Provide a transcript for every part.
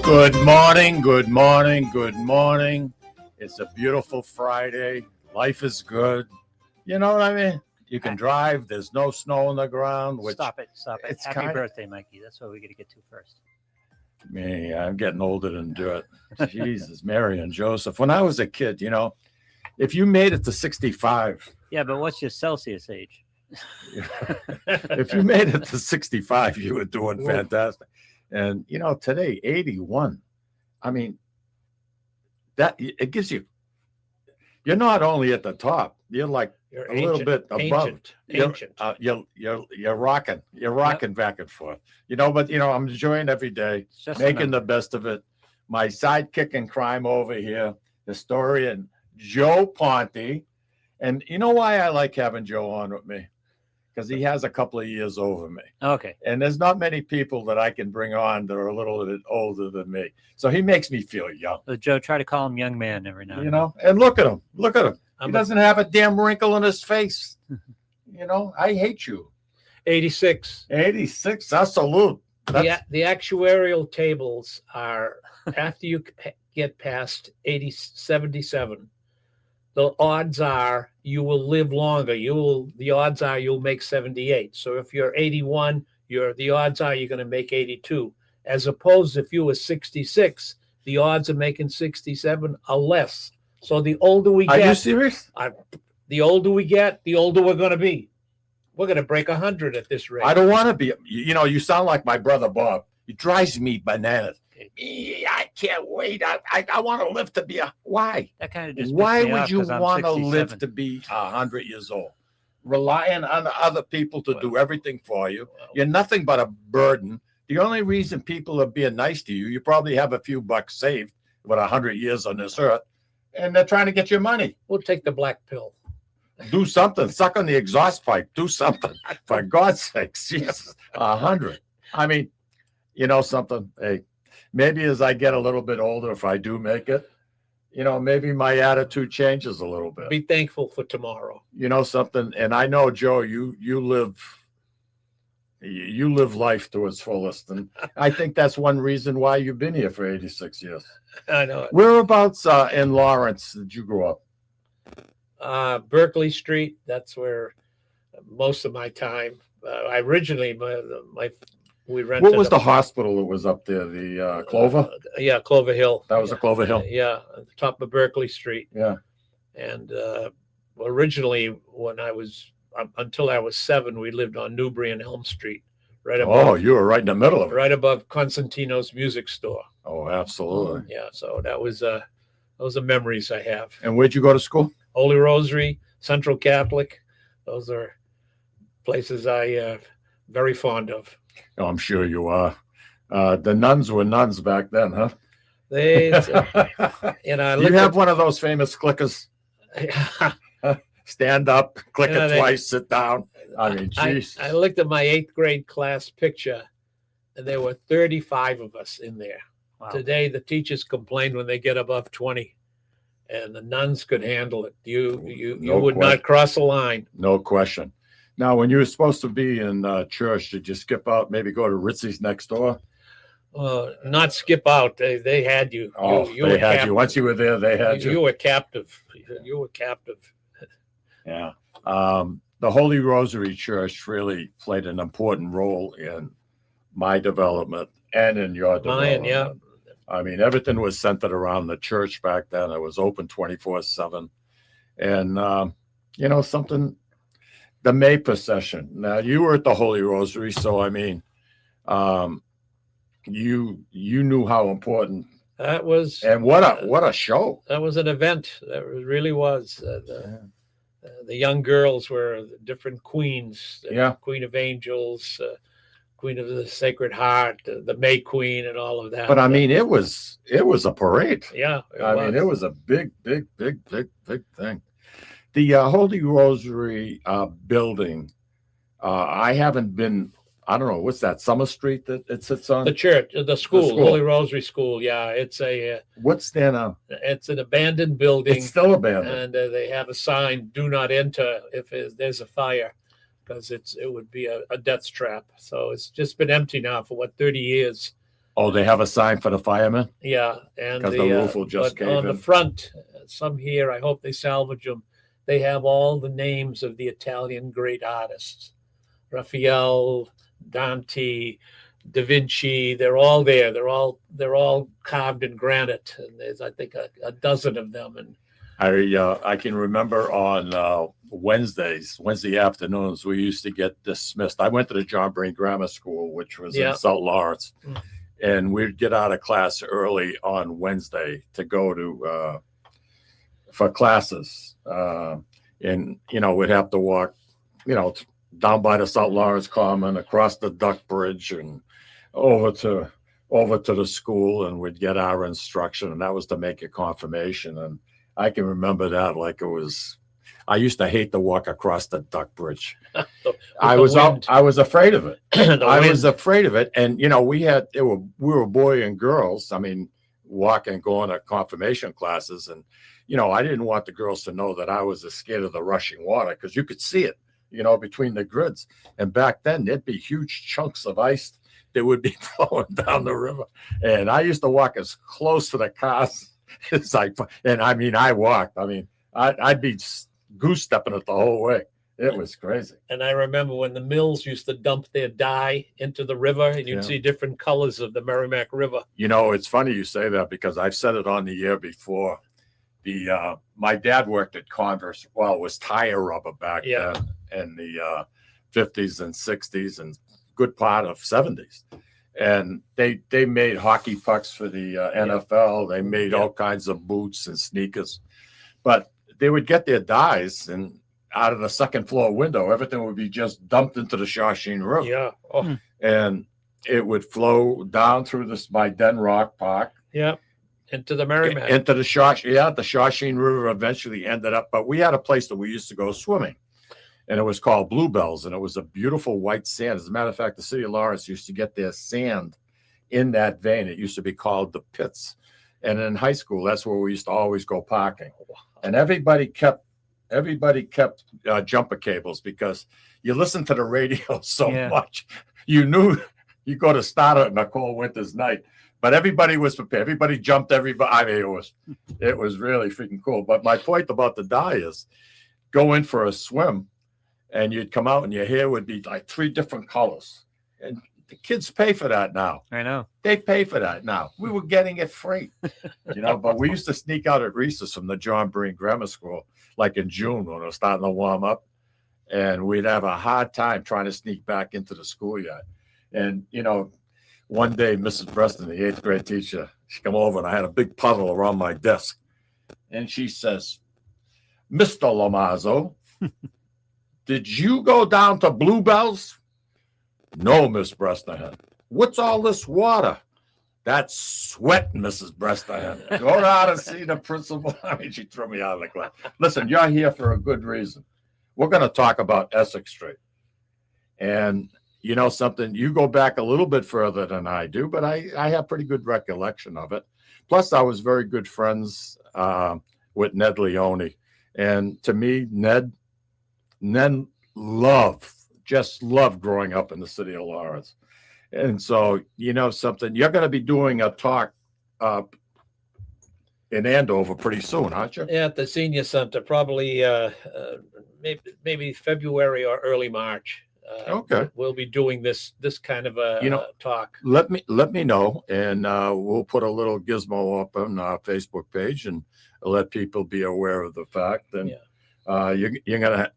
Good morning, good morning, good morning. It's a beautiful Friday. Life is good. You know what I mean? You can drive. There's no snow on the ground. Which Stop it. it's Happy birthday, Mikey. That's what we got to get to first. Me, I'm getting older than dirt. Jesus, Mary and Joseph. When I was a kid, you know, if you made it to 65. Yeah, but what's your Celsius age? If you made it to 65, you were doing fantastic. And, you know, today, 81. I mean, that it gives you, you're not only at the top, you're like a little bit above. You're rocking back and forth. You know, but, you know, I'm enjoying every day, making the best of it. My sidekick in crime over here, historian Joe Ponti. And you know why I like having Joe on with me? Because he has a couple of years over me. Okay. And there's not many people that I can bring on that are a little bit older than me. So he makes me feel young. So Joe, try to call him young man every now and then. You know, and look at him. Look at him. He doesn't have a damn wrinkle in his face. You know, I hate you. 86. 86. I salute. The actuarial tables are after you get past 77. The odds are you will live longer. The odds are you'll make 78. So if you're 81, the odds are you're going to make 82. As opposed if you were 66, the odds of making 67 are less. So the older we get, are you serious? The older we get, the older we're going to be. We're going to break 100 at this rate. I don't want to be. You know, you sound like my brother Bob. He drives me bananas. I can't wait. I want to live to be why? That kind of just why would you want to live to be 100 years old? Relying on other people to do everything for you. You're nothing but a burden. The only reason people are being nice to you, you probably have a few bucks saved with 100 years on this earth, and they're trying to get your money. We'll take the black pill. Do something. Suck on the exhaust pipe. Do something. For God's sake. Jesus, 100. I mean, you know something? Hey, maybe as I get a little bit older, if I do make it, you know, maybe my attitude changes a little bit. Be thankful for tomorrow. You know something? And I know, Joe, you live life to its fullest. And I think that's one reason why you've been here for 86 years. I know it. Whereabouts in Lawrence did you grow up? Berkeley Street. That's where most of my time. I originally, we rented. What was the hospital that was up there? The Clover? Yeah, Clover Hill. That was a Clover Hill. Yeah, at the top of Berkeley Street. Yeah. And originally, when I was until I was 7, we lived on Newbury and Elm Street, right above. Oh, you were right in the middle of it. Right above Constantino's music store. Oh, absolutely. Yeah, so that was those are memories I have. And where'd you go to school? Holy Rosary, Central Catholic. Those are places I very fond of. Oh, I'm sure you are. The nuns were nuns back then, huh? They, and I you have one of those famous clickers. Stand up, click it twice, sit down. I mean, geez. I looked at my 8th grade class picture, and there were 35 of us in there. Wow. Today, the teachers complain when they get above 20, and the nuns could handle it. You would not cross a line. No question. Now, when you were supposed to be in church, did you skip out, maybe go to Ritzy's next door? Not skip out. They had you. Oh, they had you. Once you were there, they had you. You were captive. You were captive. Yeah. The Holy Rosary Church really played an important role in my development and in your development. Mine, yeah. I mean, everything was centered around the church back then. It was open 24/7. And, you know, something, the May procession. Now, you were at the Holy Rosary, so, I mean, you knew how important that was. And what a show. That was an event. That really was. The young girls were different queens. Queen of Angels, Queen of the Sacred Heart, the May Queen, and all of that. But I mean, it was a parade. Yeah, I mean, it was a big thing. The Holy Rosary building. I haven't been. I don't know what's that Summer Street that it sits on. The church, the school, Holy Rosary School. Yeah, it's a. What's there now? It's an abandoned building. It's still abandoned, and they have a sign: "Do not enter if there's a fire." Because it would be a death trap. So it's just been empty now for 30 years. Oh, they have a sign for the firemen? Yeah, and 'Cause the roof will just but cave on the in. front, some here, I hope they salvage them. They have all the names of the Italian great artists, Raphael, Dante, Da Vinci. They're all there. They're all carved in granite, and there's I think a dozen of them. And I can remember on Wednesday afternoons, we used to get dismissed. I went to the John Brain Grammar School, which was Yeah. in St. Lawrence, Mm. and we'd get out of class early on Wednesday to go to for classes, and we'd have to walk, down by the St. Lawrence Common, across the Duck Bridge, and over to the school, and we'd get our instruction, and that was to make a confirmation. And I can remember that like it was. I used to hate to walk across the Duck Bridge. I was afraid of it. Was afraid of it, and we were boy and girls. I mean, going to confirmation classes, and I didn't want the girls to know that I was scared of the rushing water, because you could see it, between the grids. And back then, there'd be huge chunks of ice that would be flowing down the river, and I used to walk as close to the cars as I walked. I mean, I'd be goose stepping it the whole way. It was crazy. And I remember when the mills used to dump their dye into the river, and you'd Yeah. see different colors of the Merrimack River. It's funny you say that, because I've said it on the air before. My dad worked at Converse. Well, it was tire rubber back Yeah. then in the 50s and 60s and good part of 70s. And they made hockey pucks for the NFL. They made all kinds of boots and sneakers. But they would get their dyes, and out of the second floor window, everything would be just dumped into the Shawshene River. Yeah. Oh, And it would flow down through by Den Rock Park yeah. Into the Merrimack. into the Shawshene River eventually ended up. But we had a place that we used to go swimming, and it was called Bluebells, and it was a beautiful white sand. As a matter of fact, the city of Lawrence used to get their sand in that vein. It used to be called the pits. And in high school, that's where we used to always go parking. And everybody kept jumper cables, because you listen to the radio so Yeah. much. You knew you go to start it on a cold winter's night, but everybody was prepared. Everybody jumped. Everybody. I mean, it was really freaking cool. But my point about the dye is, go in for a swim, and you'd come out, and your hair would be like 3 different colors. And the kids pay for that now. I know. They pay for that now. We were getting it free, but we used to sneak out at recess from the John Breen Grammar School, like in June when it was starting to warm up, and we'd have a hard time trying to sneak back into the schoolyard. And, one day, Mrs. Preston, the 8th grade teacher, she come over, and I had a big puddle around my desk. And she says, "Mr. Lamazzo, did you go down to Bluebells?" "No, Miss Bresterhan." "What's all this water?" "That's sweat, Mrs. Bresterhan. Go down and see the principal." I mean, she threw me out of the class. Listen, you're here for a good reason. We're going to talk about Essex Street. And something, you go back a little bit further than I do, but I have pretty good recollection of it. Plus, I was very good friends with Ned Leone. And to me, Ned just loved growing up in the city of Lawrence. And so, something, you're going to be doing a talk in Andover pretty soon, aren't you? Yeah, at the senior center, probably maybe February or early March. Okay. We'll be doing this kind of a talk. Let me know, and we'll put a little gizmo up on our Facebook page and let people be aware of the fact. And you're going to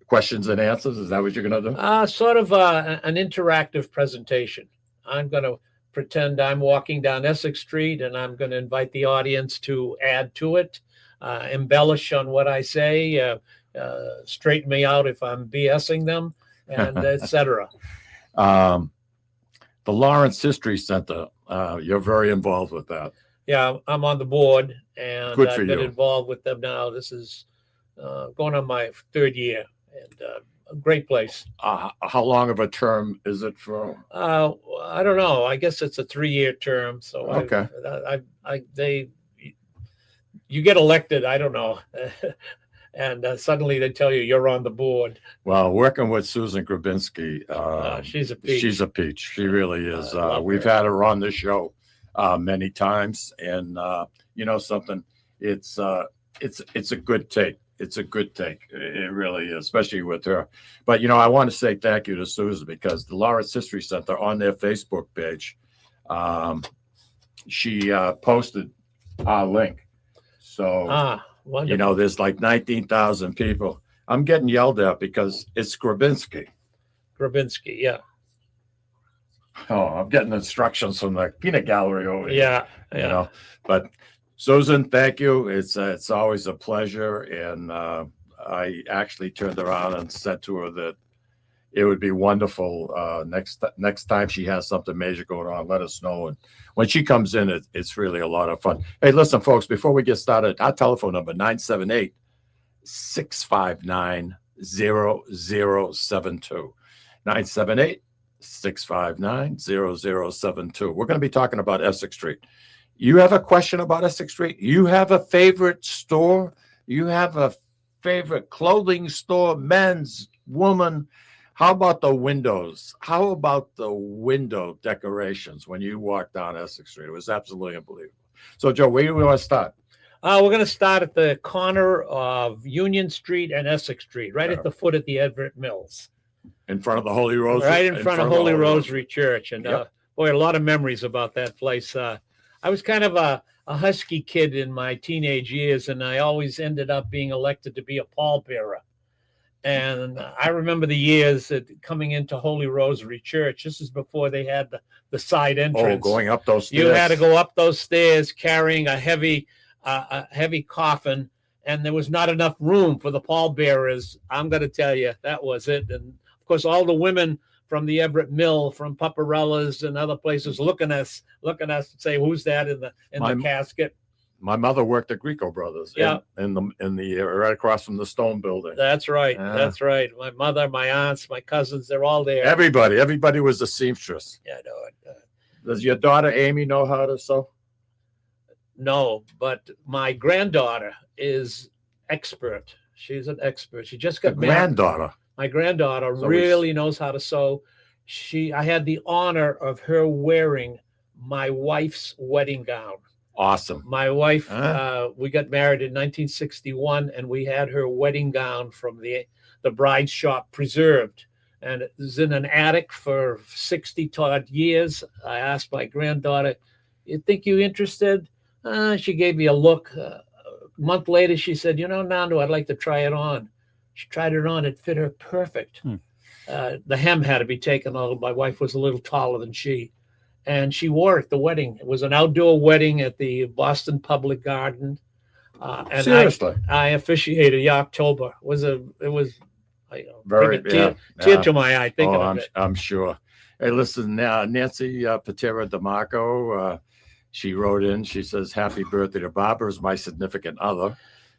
questions and answers. Is that what you're going to do? Sort of an interactive presentation. I'm going to pretend I'm walking down Essex Street, and I'm going to invite the audience to add to it, embellish on what I say, straighten me out if I'm BSing them, and etc. The Lawrence History Center, you're very involved with that. Yeah, I'm on the board, and Good for I've been you. involved with them now. This is going on my 3rd year, and a great place. How long of a term is it for? I don't know. I guess it's a 3-year term. So Okay. you get elected. I don't know. and suddenly they tell you you're on the board. Well, working with Susan Grabinski, She's a peach. she's a peach. She really is. I love We've her. had her on the show many times, and you know something, it's a good take. It's a good take. It really is, especially with her. But you know, I want to say thank you to Susan, because the Lawrence History Center on their Facebook page, she posted our link. So Wonderful. you know, there's like 19,000 people. I'm getting yelled at because it's Grabinski. Grabinski, yeah. Oh, I'm getting instructions from the peanut gallery over here. Yeah. You know, but Susan, thank you. It's always a pleasure. And I actually turned around and said to her that it would be wonderful next time she has something major going on, let us know. And when she comes in, it's really a lot of fun. Hey, listen, folks, before we get started, our telephone number 978-659-0072. 978-659-0072. We're going to be talking about Essex Street. You have a question about Essex Street? You have a favorite store? You have a favorite clothing store, men's, woman? How about the windows? How about the window decorations when you walk down Essex Street? It was absolutely unbelievable. So, Joe, where do we want to start? We're going to start at the corner of Union Street and Essex Street, right at the foot of the Everett Mills. In front of the Holy Rosary? Right in front of Holy Rosary Church. And Yep. boy, a lot of memories about that place. I was kind of a husky kid in my teenage years, and I always ended up being elected to be a pallbearer. And I remember the years coming into Holy Rosary Church. This is before they had the side entrance. Oh, going up those stairs. You had to go up those stairs carrying a heavy coffin, and there was not enough room for the pallbearers. I'm going to tell you, that was it. And of course, all the women from the Everett Mill, from Paparella's and other places, looking at us and say, "Who's that in the casket?" My mother worked at Greco Brothers. Yeah. in the right across from the Stone Building. That's right. Yeah. That's right. My mother, my aunts, my cousins—they're all there. Everybody was a seamstress. Yeah, I know it. Does your daughter Amy know how to sew? No, but my granddaughter is expert. She's an expert. She just got married. Granddaughter. My granddaughter So really knows how to sew. I had the honor of her wearing my wife's wedding gown. Awesome. My wife, we got married in 1961, and we had her wedding gown from the bride's shop preserved. And it was in an attic for 60-odd years. I asked my granddaughter, "You think you interested?" She gave me a look. A month later, she said, "Nando, I'd like to try it on." She tried it on. It fit her perfect. The hem had to be taken off. My wife was a little taller than she. And she wore it at the wedding. It was an outdoor wedding at the Boston Public Garden. And Seriously. I officiated the October. It was Very tear to my eye thinking of it. I'm sure. Hey, listen, Nancy Patera DeMarco, she wrote in. She says, "Happy birthday to Barbara, is my significant other."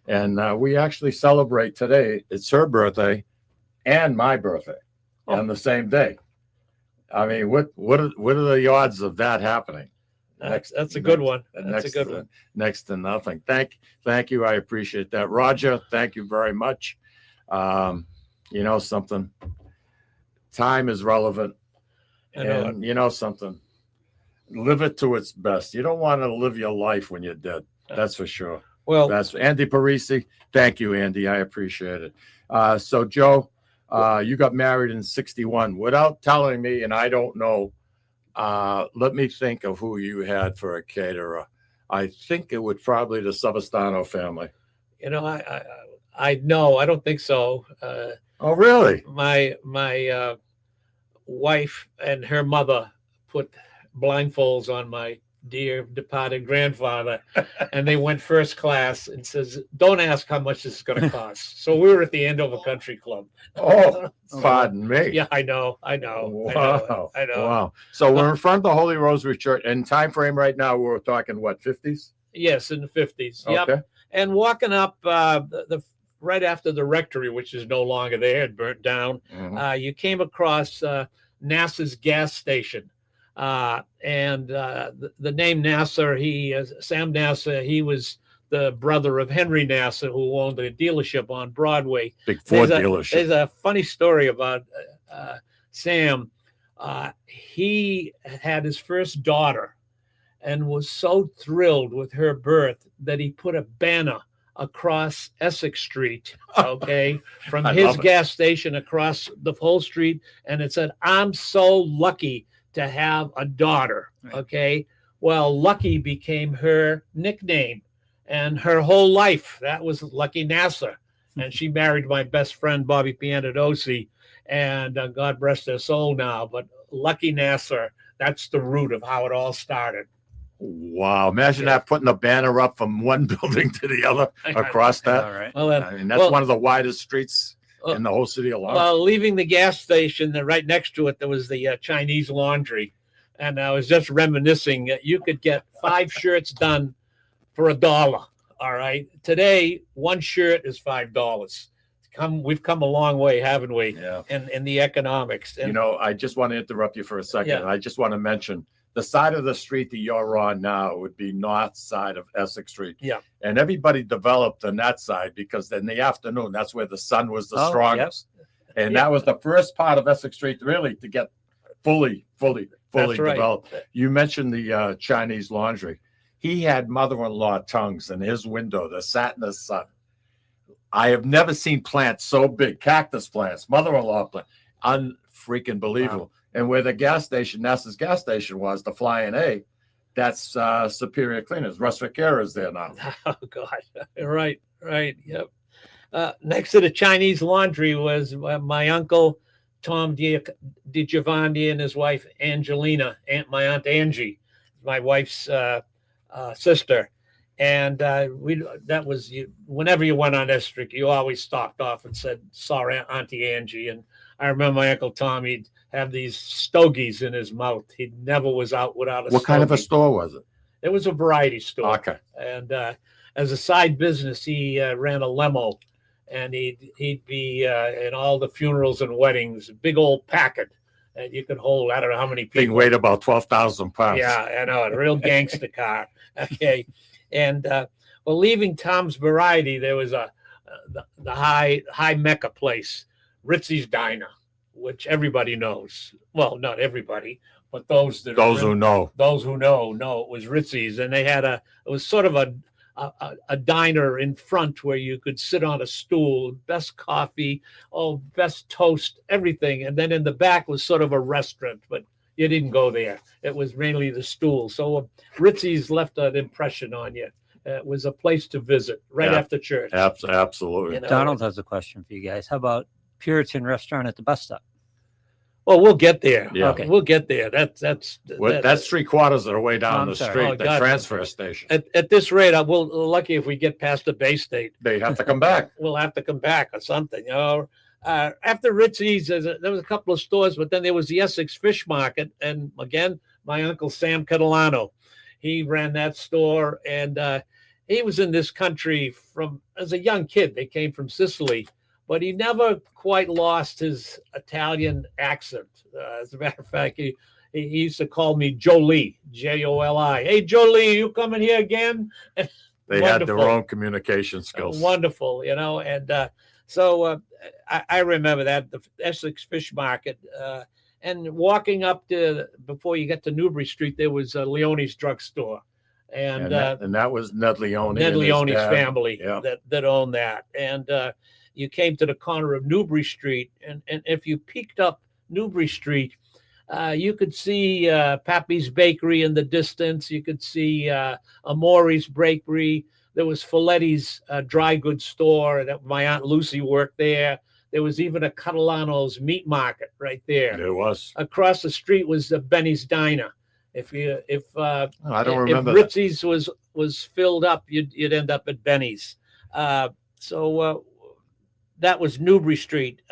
And we actually celebrate today. It's her birthday and my birthday on the same day. I mean, what are the odds of that happening? That's a good one. That's a good one. Next to nothing. Thank you. I appreciate that. Roger, thank you very much. You know something, time is relevant. And you know something, live it to its best. You don't want to live your life when you're dead. That's for sure. Well, that's Andy Parisi. Thank you, Andy. I appreciate it. So, Joe, you got married in 61. Without telling me, and I don't know, let me think of who you had for a caterer. I think it would probably the Savastano family. I know. I don't think so. Oh, really? My wife and her mother put blindfolds on my dear departed grandfather, and they went first class, and says, "Don't ask how much this is going to cost." So we were at the Andover Country Club. Oh, pardon me. Yeah, I know. Wow. I know. Wow. So we're in front of the Holy Rosary Church, and time frame right now, we're talking what, 50s? Yes, in the 50s. Okay. Yep. And walking up the right after the rectory, which is no longer there, it burnt down. Mhm. You came across NASA's gas station. And the name Nasser, Sam Nasser, he was the brother of Henry Nasser, who owned a dealership on Broadway. Big Ford There's dealership. a funny story about Sam. He had his first daughter and was so thrilled with her birth that he put a banner across Essex Street, okay, from I his love it. gas station across the whole street. And it said, "I'm so lucky to have a daughter." Right. Okay. Well, Lucky became her nickname, and her whole life, that was Lucky Nasser. And she married my best friend, Bobby Piantadosi, and God rest her soul now. But Lucky Nasser, that's the root of how it all started. Wow. Imagine Yeah. that, putting a banner up from one building to the other across that. All right. Well, I mean, that's well, one of the widest streets uh, in the whole city alone. well, leaving the gas station, right next to it, there was the Chinese laundry. And I was just reminiscing that you could get 5 shirts done for $1. All right. Today, one shirt is $5. We've come a long way, haven't we? Yeah. In the economics. And You know, I just want to interrupt you for a second. Yeah. I just want to mention the side of the street that you're on now would be north side of Essex Street. Yeah. And everybody developed on that side because in the afternoon, that's where the sun was the Oh, yep. strongest. And Yeah. that was the first part of Essex Street really to get fully That's right. developed. You mentioned the Chinese laundry. He had mother-in-law tongues in his window that sat in the sun. I have never seen plants so big, cactus plants, mother-in-law plant, unfreaking believable. And where the gas station, Nassau's gas station was, the Flying A, that's Superior Cleaners. Russ Vaquera is there now. Oh God! Right. Yep. Next to the Chinese laundry was my uncle Tom DiGiovanni and his wife Angelina, my aunt Angie, my wife's sister, and that was you. Whenever you went on Essex Street, you always stopped off and said, "Saw Auntie Angie." And I remember my uncle Tom. He'd have these stogies in his mouth. He never was out without a. What kind of a stogie. store was it? It was a variety store. Okay. And as a side business, he ran a limo, and he'd be in all the funerals and weddings, big old packet, and you could hold, I don't know how many Thing people. weighed about 12,000 pounds. Yeah, I know, a real gangster car. Okay, and well, leaving Tom's Variety, there was the high Mecca place, Ritzy's Diner, which everybody knows. Well, not everybody, but those that Those who know. those who know it was Ritzy's, and they had it was sort of a diner in front where you could sit on a stool, best coffee, best toast, everything, and then in the back was sort of a restaurant, but you didn't go there. It was mainly the stool. So Ritzy's left an impression on you. It was a place to visit right Yeah. after church. Absolutely. You know? Donald has a question for you guys. How about Puritan Restaurant at the bus stop? Well, we'll get there. Yeah. Okay. We'll get there. That's 3/4 of the way down I'm the sorry. street, Oh, the God. transfer station. at this rate. We'll lucky if we get past the Bay State. They have to come back. We'll have to come back or something. You know, after Ritzy's, there was a couple of stores, but then there was the Essex Fish Market, and again, my uncle Sam Catalano, he ran that store, and he was in this country from as a young kid. They came from Sicily, but he never quite lost his Italian accent. As a matter of fact, he used to call me Jolie, Joli. Hey, Jolie, you coming here again? They had their Wonderful. own communication skills. Wonderful, you know, and so I remember that the Essex Fish Market, and walking up to before you get to Newbury Street, there was Leone's drugstore, and that was Ned Leone. Ned and his Leone's dad. family Yeah. that owned that, and you came to the corner of Newbury Street, and if you peeked up Newbury Street, you could see Pappy's Bakery in the distance. You could see Amori's Bakery. There was Folletti's dry goods store that my Aunt Lucy worked there. There was even a Catalano's meat market right there. There was. Across the street was Benny's Diner. If I don't if remember that. Ritzy's was filled up, you'd end up at Benny's. So that was Newbury Street.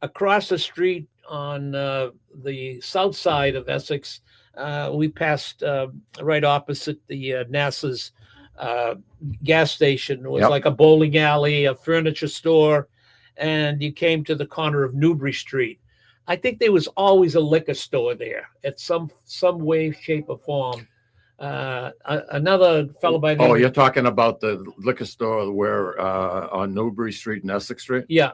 Across the street on the south side of Essex, we passed right opposite the NASA's gas station. It was Yep. like a bowling alley, a furniture store, and you came to the corner of Newbury Street. I think there was always a liquor store there at some way, shape, or form. Another fellow by the name. Oh, you're talking about the liquor store where on Newbury Street and Essex Street? Yeah.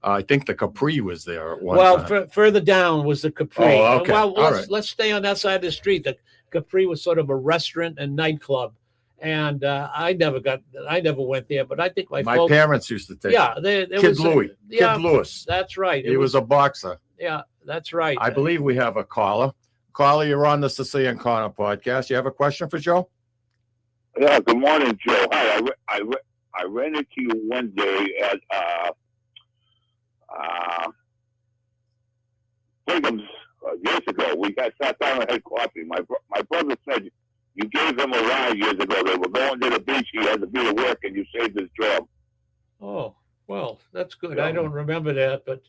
I think the Capri was there at one Well, time. further down was the Capri. Oh, okay. Well, All right. let's stay on that side of the street. The Capri was sort of a restaurant and nightclub, and I never went there. But I think my folks, parents used to take. yeah, there Kid was Louis. yeah, Kid Lewis. that's right. He was a boxer. Yeah, that's right. I believe we have a caller. Caller, you're on the Sicilian Corner podcast. You have a question for Joe? Yeah, good morning, Joe. Hi, I ran into you one day at Brigham's years ago. We got sat down and had coffee. My brother said you gave him a ride years ago. They were going to the beach. He had to be at work, and you saved his job. Oh, well, that's good. I don't remember that, but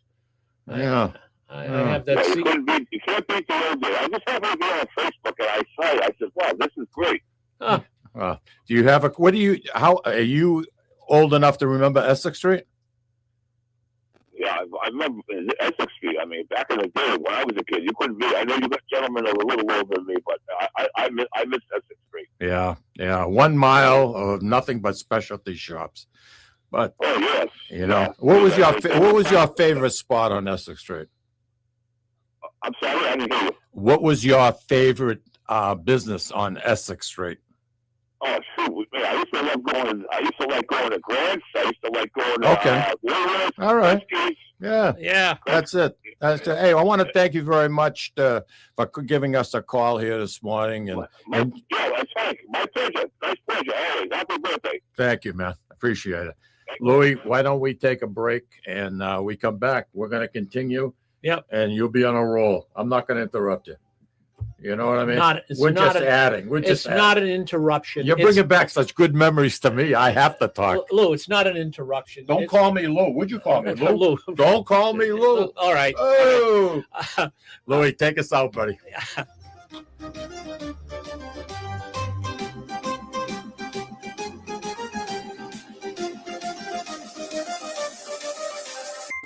Yeah. I have that. You can't beat the old day. I just happened to be on Facebook, and I saw it. I said, wow, this is great. Do you have how are you old enough to remember Essex Street? Yeah, I remember Essex Street. I mean, back in the day when I was a kid, you couldn't be. I know you got gentlemen that were a little older than me, but I miss Essex Street. Yeah. 1 mile of nothing but specialty shops. But Oh yes. what was your favorite spot on Essex Street? I'm sorry, I didn't hear you. What was your favorite business on Essex Street? Oh shoot, man, I used to like going to Grants. I used to like going to Okay. Woolworths, All right. Friskies. Yeah. Yeah. That's it. Hey, I want to thank you very much for giving us a call here this morning. Yeah, that's fine. My pleasure. Nice pleasure. Always. Happy birthday. Thank you, man. Appreciate it. Louis, why don't we take a break and we come back? We're going to continue. Yep. And you'll be on a roll. I'm not going to interrupt you. You know what I mean? We're not just adding. It's not an interruption. You're bringing back such good memories to me. I have to talk. Lou, it's not an interruption. Don't call me Lou. Would you call me Lou? Lou. Don't call me Lou. All right. Oh, Louis, take us out, buddy.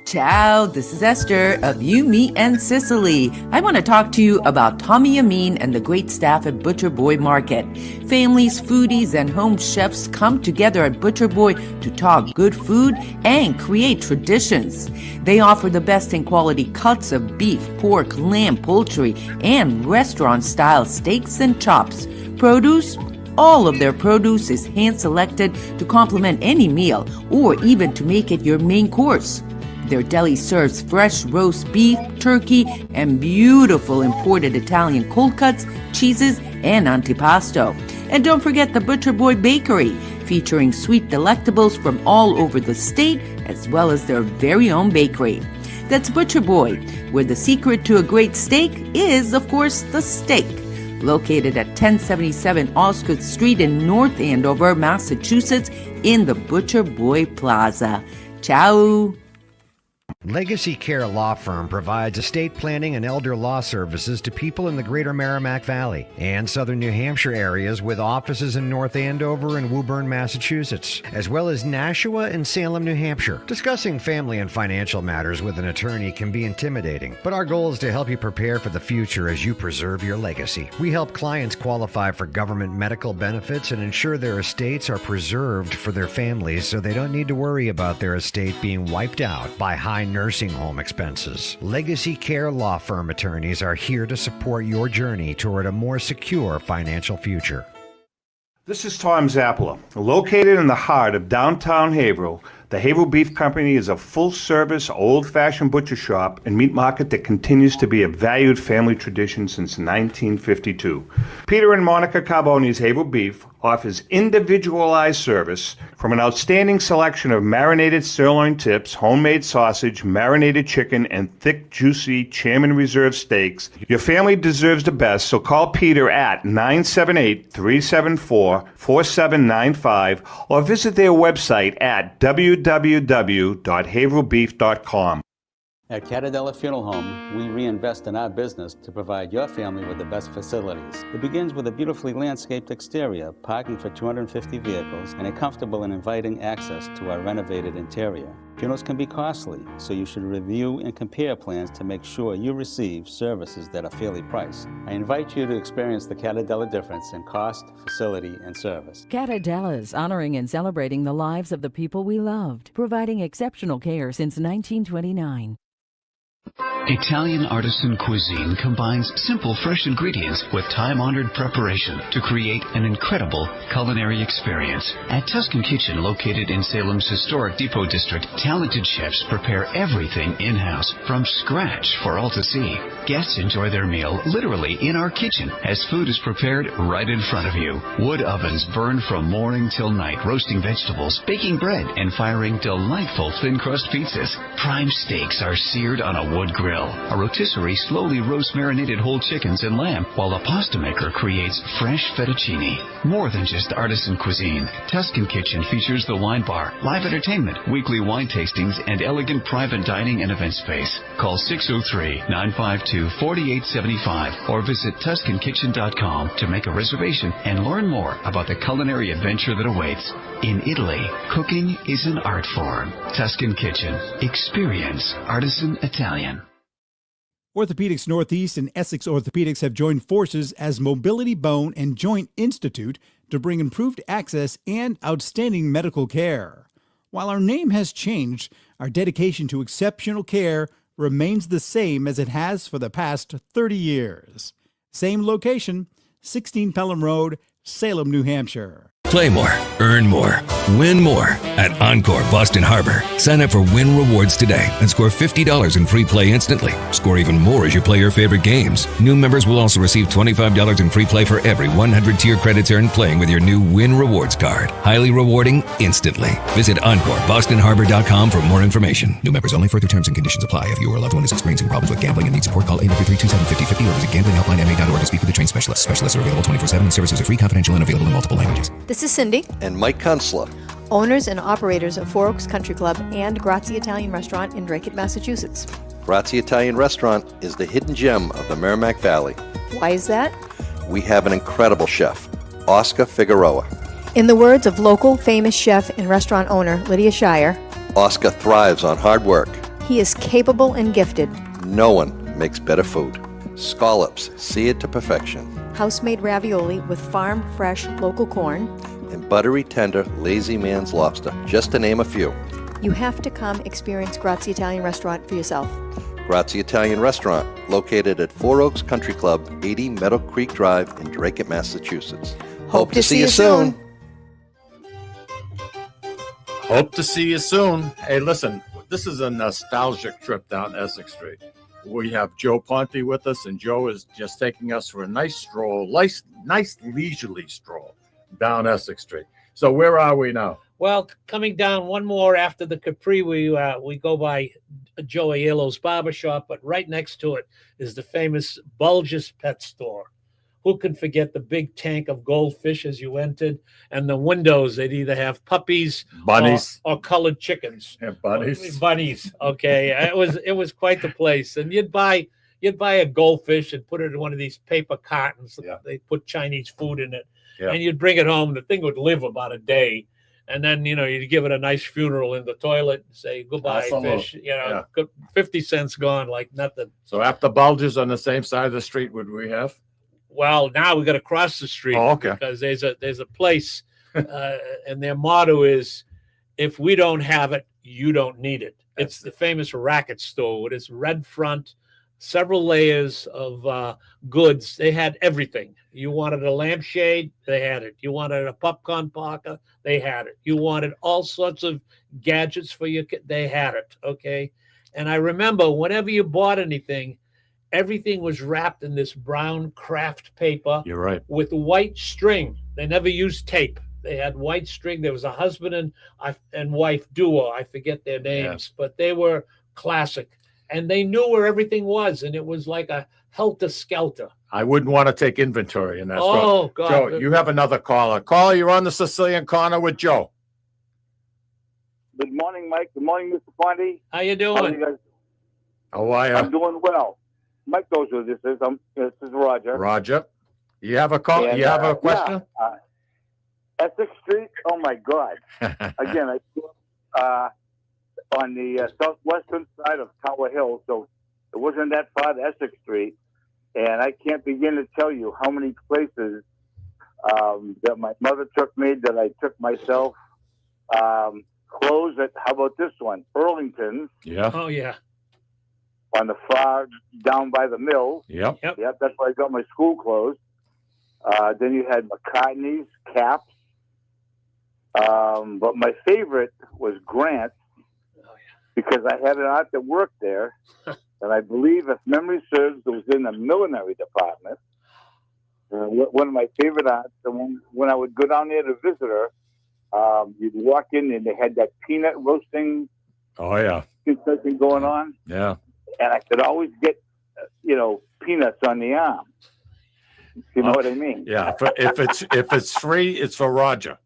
Ciao, this is Esther of You, Me, and Sicily. I want to talk to you about Tommy Amin and the great staff at Butcher Boy Market. Families, foodies, and home chefs come together at Butcher Boy to talk good food and create traditions. They offer the best in quality cuts of beef, pork, lamb, poultry, and restaurant-style steaks and chops. Produce? All of their produce is hand-selected to complement any meal or even to make it your main course. Their deli serves fresh roast beef, turkey, and beautiful imported Italian cold cuts, cheeses, and antipasto. And don't forget the Butcher Boy Bakery, featuring sweet delectables from all over the state, as well as their very own bakery. That's Butcher Boy, where the secret to a great steak is, of course, the steak. Located at 1077 Osgood Street in North Andover, Massachusetts, in the Butcher Boy Plaza. Ciao! Legacy Care Law Firm provides estate planning and elder law services to people in the greater Merrimack Valley and southern New Hampshire areas with offices in North Andover and Woburn, Massachusetts, as well as Nashua and Salem, New Hampshire. Discussing family and financial matters with an attorney can be intimidating, but our goal is to help you prepare for the future as you preserve your legacy. We help clients qualify for government medical benefits and ensure their estates are preserved for their families so they don't need to worry about their estate being wiped out by high nursing home expenses. Legacy Care Law Firm attorneys are here to support your journey toward a more secure financial future. This is Tom Zappola. Located in the heart of downtown Haverhill, the Haverhill Beef Company is a full-service, old-fashioned butcher shop and meat market that continues to be a valued family tradition since 1952. Peter and Monica Carboni's Haverhill Beef offers individualized service from an outstanding selection of marinated sirloin tips, homemade sausage, marinated chicken, and thick, juicy Chairman Reserve steaks. Your family deserves the best, so call Peter at 978-374-4795 or visit their website at www.haverhillbeef.com. At Catadella Funeral Home, we reinvest in our business to provide your family with the best facilities. It begins with a beautifully landscaped exterior, parking for 250 vehicles, and a comfortable and inviting access to our renovated interior. Funerals can be costly, so you should review and compare plans to make sure you receive services that are fairly priced. I invite you to experience the Catadella difference in cost, facility, and service. Catadella's honoring and celebrating the lives of the people we loved, providing exceptional care since 1929. Italian artisan cuisine combines simple, fresh ingredients with time-honored preparation to create an incredible culinary experience. At Tuscan Kitchen, located in Salem's historic Depot District, talented chefs prepare everything in-house from scratch for all to see. Guests enjoy their meal literally in our kitchen as food is prepared right in front of you. Wood ovens burn from morning till night, roasting vegetables, baking bread, and firing delightful thin-crust pizzas. Prime steaks are seared on a wood grill. A rotisserie slowly roasts marinated whole chickens and lamb, while a pasta maker creates fresh fettuccine. More than just artisan cuisine, Tuscan Kitchen features the wine bar, live entertainment, weekly wine tastings, and elegant private dining and event space. Call 603-952-4875 or visit TuscanKitchen.com to make a reservation and learn more about the culinary adventure that awaits. In Italy, cooking is an art form. Tuscan Kitchen. Experience artisan Italian. Orthopedics Northeast and Essex Orthopedics have joined forces as Mobility Bone and Joint Institute to bring improved access and outstanding medical care. While our name has changed, our dedication to exceptional care remains the same as it has for the past 30 years. Same location, 16 Pelham Road, Salem, New Hampshire. Play more, earn more, win more at Encore Boston Harbor. Sign up for Win Rewards today and score $50 in free play instantly. Score even more as you play your favorite games. New members will also receive $25 in free play for every 100 tier credits earned playing with your new Win Rewards card. Highly rewarding instantly. Visit EncoreBostonHarbor.com for more information. New members only. Further terms and conditions apply. If you or a loved one is experiencing problems with gambling and needs support, call 833-277-5050 or visit gamblinghelplinema.org to speak with a trained specialist. Specialists are available 24/7 and services are free, confidential, and available in multiple languages. This is Cindy. And Mike Kunstler, Owners and operators of Four Oaks Country Club and Grazie Italian Restaurant in Drake, Massachusetts. Grazie Italian Restaurant is the hidden gem of the Merrimack Valley. Why is that? We have an incredible chef, Oscar Figueroa. In the words of local famous chef and restaurant owner Lydia Shire, Oscar thrives on hard work. He is capable and gifted. No one makes better food. Scallops seared to perfection. House-made ravioli with farm-fresh local corn. And buttery tender Lazy Man's lobster, just to name a few. You have to come experience Grazie Italian Restaurant for yourself. Grazie Italian Restaurant, located at Four Oaks Country Club, 80 Meadow Creek Drive in Drake, Massachusetts. Hope to see you soon. Hope to see you soon. Hey, listen, this is a nostalgic trip down Essex Street. We have Joe Ponti with us, and Joe is just taking us for a nice stroll, nice leisurely stroll down Essex Street. So where are we now? Well, coming down one more after the Capri, we go by Joe Aiello's barbershop, but right next to it is the famous Bulge's Pet Store. Who can forget the big tank of goldfish as you entered, and the windows? They'd either have puppies, bunnies, or colored chickens. Yeah, bunnies. Bunnies. Okay, it was quite the place. And you'd buy a goldfish and put it in one of these paper cartons. Yeah. They put Chinese food in it, yeah. And you'd bring it home. The thing would live about a day, and then you'd give it a nice funeral in the toilet and say goodbye, fish. Yeah. 50 cents gone like nothing. So after Bulge's on the same side of the street, would we have? Well, now we got to cross the street. Oh, okay. Because there's a place, and their motto is, "If we don't have it, you don't need it." It's the famous racket store with its red front, several layers of goods. They had everything. You wanted a lampshade, they had it. You wanted a popcorn parka, they had it. You wanted all sorts of gadgets for your kid, they had it. Okay, and I remember whenever you bought anything, everything was wrapped in this brown craft paper. You're right. With white string. They never used tape. They had white string. There was a husband and wife duo. I forget their names, but they were classic. And they knew where everything was, and it was like a helter-skelter. I wouldn't want to take inventory in that. Oh, God. Joe, you have another caller. Caller, you're on the Sicilian Corner with Joe. Good morning, Mike. Good morning, Mr. Ponti. How you doing? How are you guys? How are you? I'm doing well. Mike knows who this is. This is Roger. Roger, you have a call? And, you have a question? Yeah, Essex Street. Oh my God! Again, on the southwestern side of Tower Hill, so it wasn't that far to Essex Street. And I can't begin to tell you how many places that my mother took me, that I took myself. Clothes at, how about this one? Burlington's. Yeah. Oh, yeah. On the far down by the mill. Yep. Yep. Yep, that's where I got my school clothes. Then you had McCartney's, Caps. But my favorite was Grant's, because I had an aunt that worked there. And I believe, if memory serves, it was in the millinery department. One of my favorite aunts, and when I would go down there to visit her, you'd walk in and they had that peanut roasting Oh yeah. thing going on. Yeah. And I could always get, peanuts on the arm. You know what I mean? Yeah. If it's free, it's for Roger.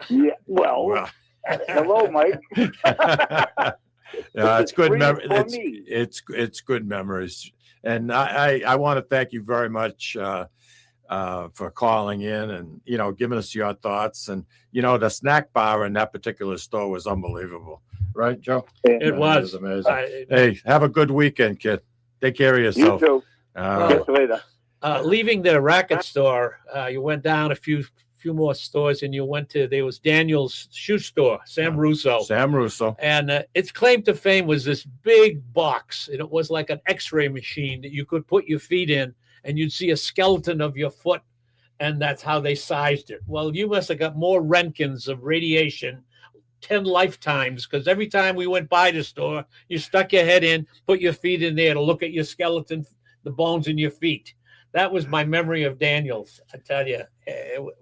Yeah. Well, hello, Mike. Yeah, it's good free memory. for me. It's good memories, and I want to thank you very much for calling in and giving us your thoughts. And the snack bar in that particular store was unbelievable, right, Joe? It was amazing. Hey, have a good weekend, kid. Take care of yourself. You too. All Catch you later. Leaving the racket store, you went down a few more stores, and you went to, there was Daniel's shoe store, Sam Russo. Sam Russo. And its claim to fame was this big box, and it was like an x-ray machine that you could put your feet in, and you'd see a skeleton of your foot, and that's how they sized it. Well, you must have got more Roentgens of radiation 10 lifetimes, because every time we went by the store, you stuck your head in, put your feet in there to look at your skeleton, the bones in your feet. That was my memory of Daniel's. I tell you,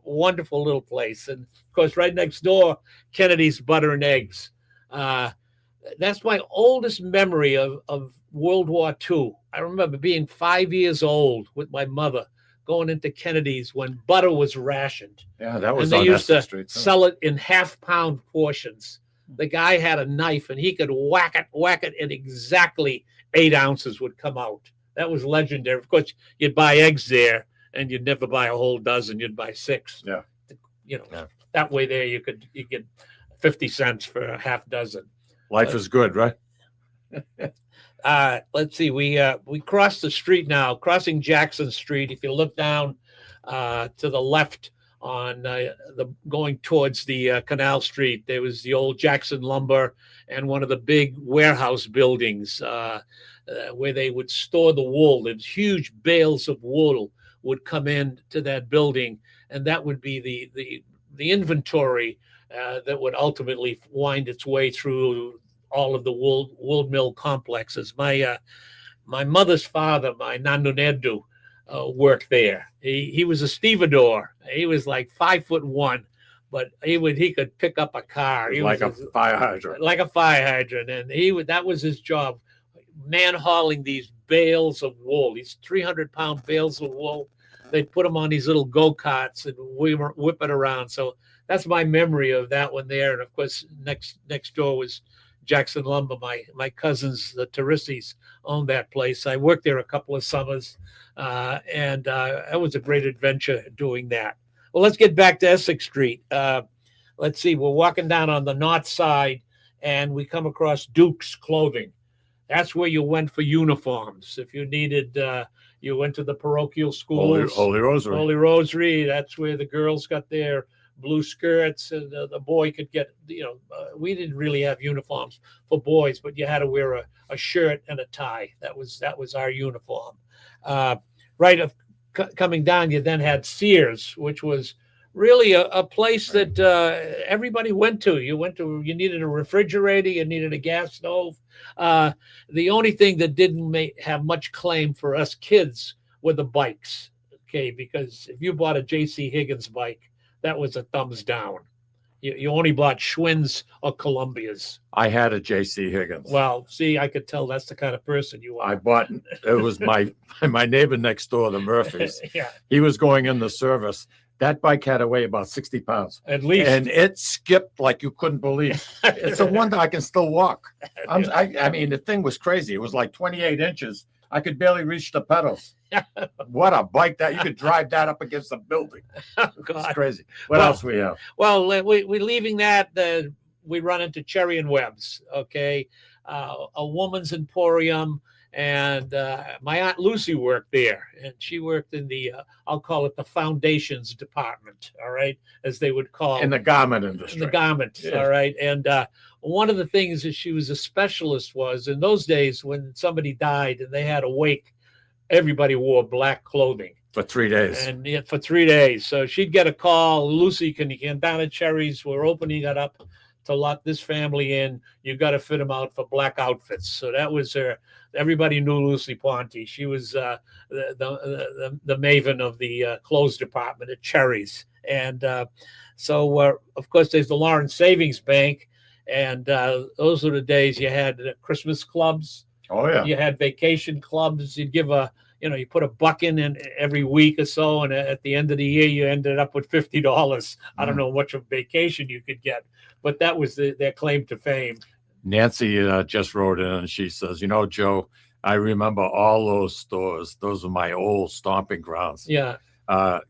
wonderful little place. And of course, right next door, Kennedy's Butter and Eggs. That's my oldest memory of World War II. I remember being 5 years old with my mother going into Kennedy's when butter was rationed. Yeah, that was and they on used to Essex Street. sell it in half-pound portions. The guy had a knife, and he could whack it, and exactly 8 ounces would come out. That was legendary. Of course, you'd buy eggs there, and you'd never buy a whole dozen. You'd buy 6. Yeah. That way there you get 50 cents for a half dozen. Life is good, right? Let's see. We crossed the street now, crossing Jackson Street. If you look down to the left on going towards the Canal Street, there was the old Jackson Lumber and one of the big warehouse buildings where they would store the wool. There's huge bales of wool would come in to that building, and that would be the inventory that would ultimately wind its way through all of the wool mill complexes. My mother's father, my Nanu Nedu, worked there. He was a stevedore. He was like 5'1", but he could pick up a car. He like was a fire hydrant. Like a fire hydrant, and that was his job, man hauling these bales of wool, these 300-pound bales of wool. They'd put them on these little go-karts and whip it around. So that's my memory of that one there. And of course, next door was Jackson Lumber. My cousins, the Terissis, owned that place. I worked there a couple of summers, and that was a great adventure doing that. Well, let's get back to Essex Street. Let's see. We're walking down on the north side, and we come across Duke's Clothing. That's where you went for uniforms. If you needed, you went to the parochial schools. Holy Rosary. Holy Rosary. That's where the girls got their blue skirts, and the boy could get, we didn't really have uniforms for boys, but you had to wear a shirt and a tie. That was our uniform. Coming down, you then had Sears, which was really a place that everybody went to. You needed a refrigerator, you needed a gas stove. The only thing that didn't have much claim for us kids were the bikes, okay? Because if you bought a J.C. Higgins bike, that was a thumbs down. You only bought Schwinn's or Columbia's. I had a J.C. Higgins. Well, see, I could tell that's the kind of person you are. I bought, it was my neighbor next door, the Murphys. Yeah. He was going in the service. That bike had to weigh about 60 pounds. At least. And it skipped like you couldn't believe. It's a wonder I can still walk. I mean, the thing was crazy. It was like 28 inches. I could barely reach the pedals. What a bike that. You could drive that up against the building. Oh, God. It's crazy. What else we have? Well, we're leaving that. we run into Cherry and Webb's, okay, a woman's emporium. And my Aunt Lucy worked there, and she worked in the, I'll call it the foundations department, all right, as they would call In the garment industry. the garments, Yeah. all right. And one of the things that she was a specialist was in those days when somebody died and they had a wake, everybody wore black clothing. For 3 days. And yeah, for 3 days. So she'd get a call, Lucy, can you get down at Cherry's? We're opening it up to let this family in. You got to fit them out for black outfits. So that was her. Everybody knew Lucy Ponti. She was the maven of the clothes department at Cherry's. And so, of course, there's the Lawrence Savings Bank. And those were the days you had Christmas clubs. Oh, yeah. You had vacation clubs. You'd give you put $1 in every week or so. And at the end of the year, you ended up with $50. I don't know what much of vacation you could get, but that was their claim to fame. Nancy just wrote in and she says, Joe, I remember all those stores. Those are my old stomping grounds. Yeah.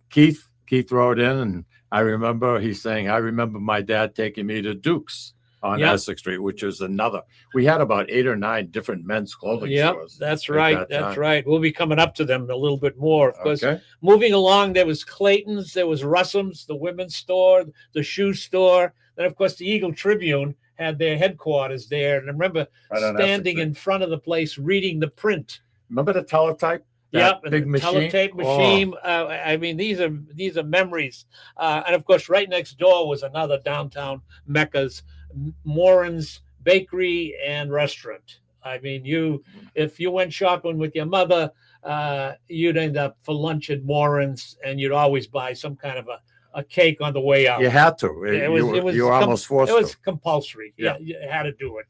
Keith wrote in and I remember he's saying, I remember my dad taking me to Duke's on Essex Street, which is another. We had about 8 or 9 different men's clothing stores. That's at right. that That's time. right. We'll be coming up to them a little bit more. Of course, Okay. moving along, there was Clayton's, there was Russell's, the women's store, the shoe store. Then, of course, the Eagle Tribune had their headquarters there. And I remember Right on standing Essex in front of the place reading the print. Remember the teletype? Yep, That big and the machine? teletape Oh. machine. I mean, these are memories. And of course, right next door was another downtown Mecca's, Morin's Bakery and Restaurant. I mean, if you went shopping with your mother, you'd end up for lunch at Morin's, and you'd always buy some kind of a cake on the way out. You had to. You were almost forced It was to. compulsory. Yeah. You had to do it.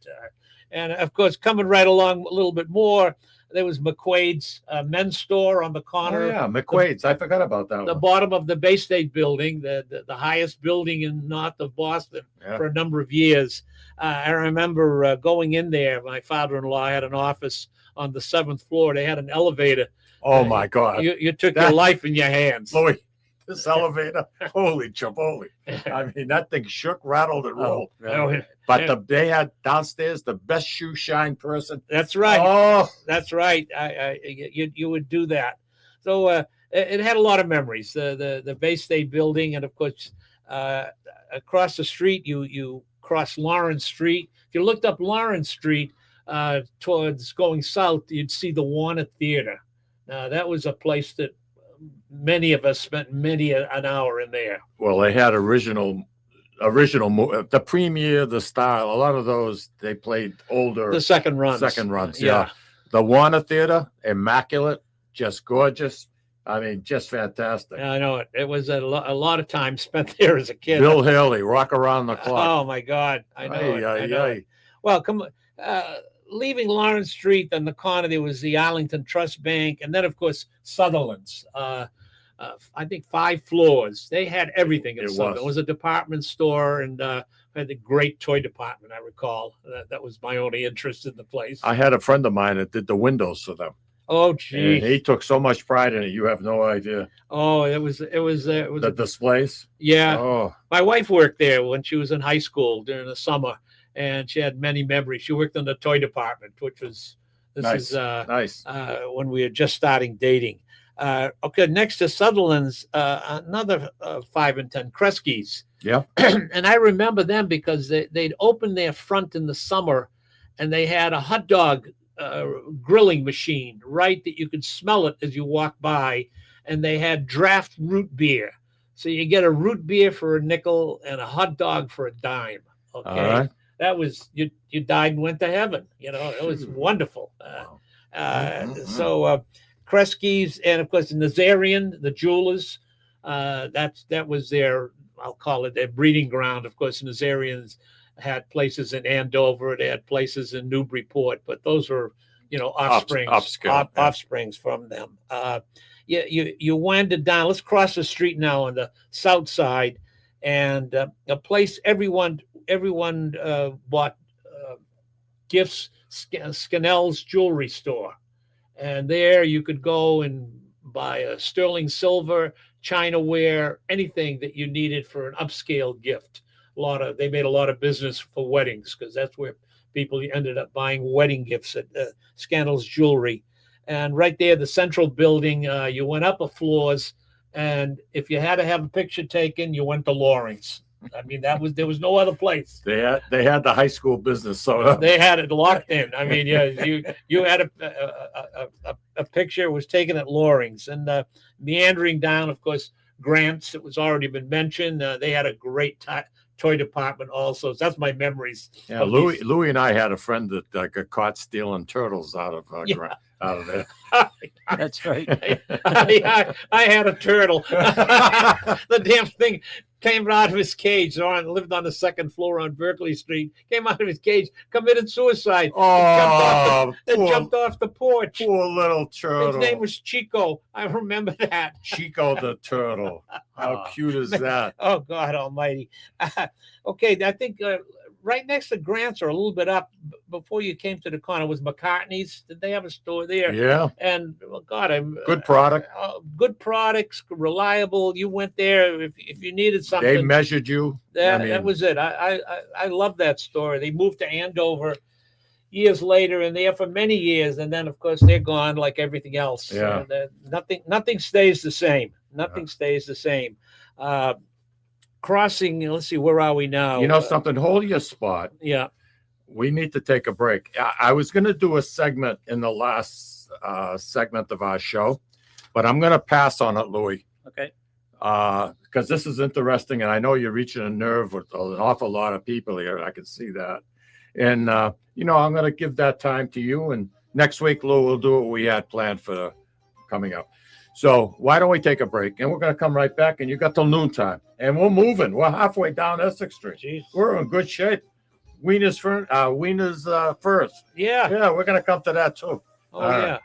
And of course, coming right along a little bit more, there was McQuaid's men's store on the corner. Oh, yeah, McQuaid's. I forgot about that The one. bottom of the Bay State building, the highest building in north of Boston Yeah. for a number of years. I remember going in there. My father-in-law had an office on the 7th floor. They had an elevator. Oh, my God. You took your That- life in your hands. Louis, this elevator, holy chapoli. I mean, that thing shook, rattled, and rolled. Oh, But they had downstairs the best shoe shine person. That's right. Oh, That's right. You would do that. So it had a lot of memories. The Bay State building, and of course, across the street, you cross Lawrence Street. If you looked up Lawrence Street towards going south, you'd see the Warner Theater. Now that was a place that many of us spent many an hour in there. well, they had the Premier, the Star, a lot of those, they played older. The second runs. Yeah. The Warner Theater, immaculate, just gorgeous. I mean, just fantastic. I know it. It was a lot of time spent there as a kid. Bill Haley, Rock Around the Clock. Oh my God, I know it. I know it. Aye. Well, leaving Lawrence Street, on the corner there was the Arlington Trust Bank, and then of course Sutherland's. I think 5 floors. They had everything in It Sutherland. was. It was a department store, and had a great toy department. I recall that was my only interest in the place. I had a friend of mine that did the windows for them. Oh, And gee. he took so much pride in it. You have no idea. Oh, it was The displays. yeah. Oh, My wife worked there when she was in high school during the summer, and she had many memories. She worked in the toy department, which was nice. Nice. when we were just starting dating. Okay, next to Sutherland's, another 5 and 10 Kresge's. Yeah. And I remember them because they'd open their front in the summer, and they had a hot dog grilling machine, right, that you could smell it as you walk by, and they had draft root beer. So you get a root beer for a nickel and a hot dog for a dime. Okay. All right. That was you died and went to heaven. It was wonderful. So Kresge's, and of course Nazarian, the jewelers, that was their, I'll call it their breeding ground. Of course, Nazarians had places in Andover, they had places in Newburyport, but those were, offsprings from them. You winded down. Let's cross the street now on the south side, and a place everyone bought gifts. Scannell's jewelry store, and there you could go and buy a sterling silver, chinaware, anything that you needed for an upscale gift. they made a lot of business for weddings because that's where people ended up buying wedding gifts at Scandal's Jewelry. And right there, the central building, you went up a floors, and if you had to have a picture taken, you went to Loring's. I mean, there was no other place. They had the high school business soda. They had it locked in. I mean, yeah, you had a picture was taken at Loring's, and meandering down, of course, Grant's. It was already been mentioned. They had a great toy department also. So that's my memories. Yeah, Louis and I had a friend that got caught stealing turtles out of there. That's right. I had a turtle. The damn thing came out of his cage. Lived on the second floor on Berkeley Street. Came out of his cage, committed suicide. Oh, jumped off the porch. Poor little turtle. His name was Chico. I remember that. Chico the turtle. How cute is that? Oh, God almighty. Okay, I think right next to Grant's or a little bit up before you came to the corner was McCartney's. Did they have a store there? Yeah. And God, good product. Good products, reliable. You went there if you needed something. They measured you. That was it. I love that store. They moved to Andover years later, and there for many years, and then of course they're gone like everything else. Yeah. Nothing stays the same. Nothing stays the same. Crossing, let's see, where are we now? You know something? Hold your spot. Yeah. We need to take a break. I was going to do a segment in the last segment of our show, but I'm going to pass on it, Louis. Okay. Because this is interesting, and I know you're reaching a nerve with an awful lot of people here. I can see that. And, I'm going to give that time to you. And next week, Lou, we'll do what we had planned for coming up. So why don't we take a break? And we're going to come right back. And you got till noontime. And we're moving. We're halfway down Essex Street. Jeez. We're in good shape. Wiener's first. Yeah. Yeah, we're going to come to that too. Oh, all yeah. Right.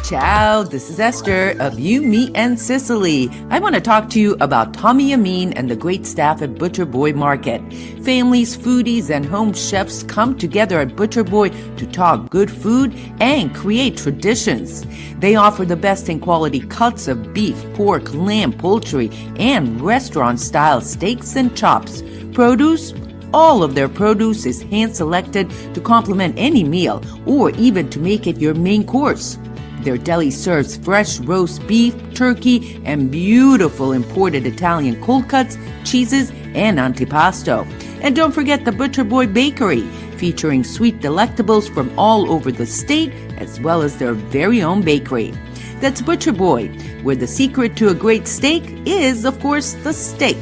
Ciao, this is Esther of You, Me, and Sicily. I want to talk to you about Tommy Amin and the great staff at Butcher Boy Market. Families, foodies, and home chefs come together at Butcher Boy to talk good food and create traditions. They offer the best in quality cuts of beef, pork, lamb, poultry, and restaurant-style steaks and chops. Produce? All of their produce is hand-selected to complement any meal or even to make it your main course. Their deli serves fresh roast beef, turkey, and beautiful imported Italian cold cuts, cheeses, and antipasto. And don't forget the Butcher Boy Bakery, featuring sweet delectables from all over the state, as well as their very own bakery. That's Butcher Boy, where the secret to a great steak is, of course, the steak.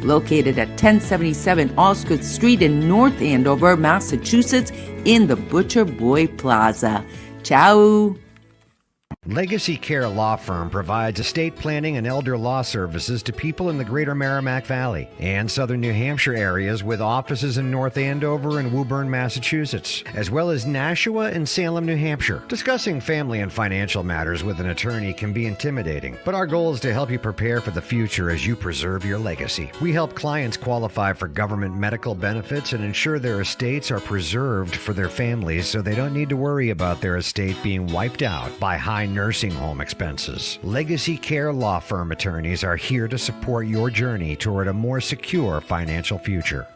Located at 1077 Osgood Street in North Andover, Massachusetts, in the Butcher Boy Plaza. Ciao! Legacy Care Law Firm provides estate planning and elder law services to people in the greater Merrimack Valley and southern New Hampshire areas with offices in North Andover and Woburn, Massachusetts, as well as Nashua and Salem, New Hampshire. Discussing family and financial matters with an attorney can be intimidating, but our goal is to help you prepare for the future as you preserve your legacy. We help clients qualify for government medical benefits and ensure their estates are preserved for their families so they don't need to worry about their estate being wiped out by high nursing home expenses. Legacy Care Law Firm attorneys are here to support your journey toward a more secure financial future.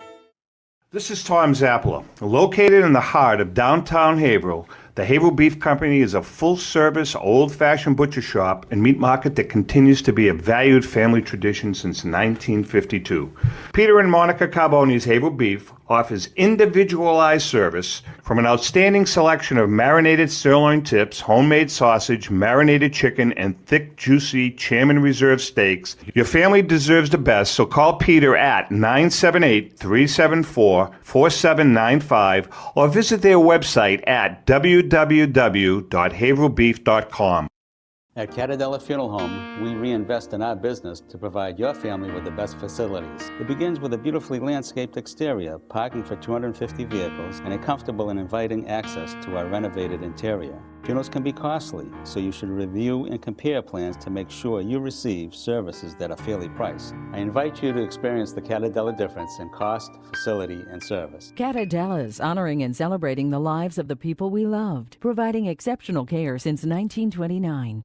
This is Tom Zappala. Located in the heart of downtown Haverhill, the Haverhill Beef Company is a full-service, old-fashioned butcher shop and meat market that continues to be a valued family tradition since 1952. Peter and Monica Carboni's Haverhill Beef offers individualized service from an outstanding selection of marinated sirloin tips, homemade sausage, marinated chicken, and thick, juicy Chairman Reserve steaks. Your family deserves the best, so call Peter at 978-374-4795 or visit their website at www.haverhillbeef.com. At Catadella Funeral Home, we reinvest in our business to provide your family with the best facilities. It begins with a beautifully landscaped exterior, parking for 250 vehicles, and a comfortable and inviting access to our renovated interior. Funerals can be costly, so you should review and compare plans to make sure you receive services that are fairly priced. I invite you to experience the Catadella difference in cost, facility, and service. Catadella's honoring and celebrating the lives of the people we loved, providing exceptional care since 1929.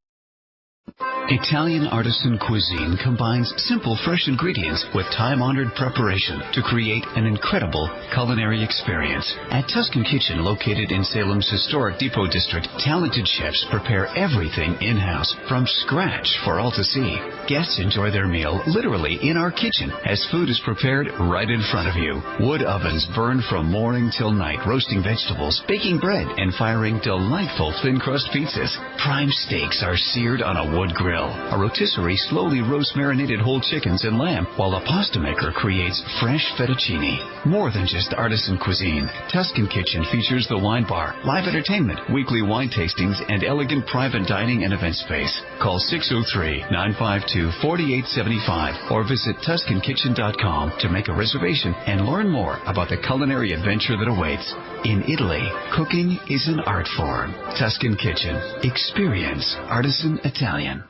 Italian artisan cuisine combines simple, fresh ingredients with time-honored preparation to create an incredible culinary experience. At Tuscan Kitchen, located in Salem's historic Depot District, talented chefs prepare everything in-house from scratch for all to see. Guests enjoy their meal literally in our kitchen as food is prepared right in front of you. Wood ovens burn from morning till night, roasting vegetables, baking bread, and firing delightful thin-crust pizzas. Prime steaks are seared on a wood grill. A rotisserie slowly roasts marinated whole chickens and lamb, while a pasta maker creates fresh fettuccine. More than just artisan cuisine, Tuscan Kitchen features the wine bar, live entertainment, weekly wine tastings, and elegant private dining and event space. Call 603-952-4875 or visit TuscanKitchen.com to make a reservation and learn more about the culinary adventure that awaits. In Italy, cooking is an art form. Tuscan Kitchen. Experience artisan Italian.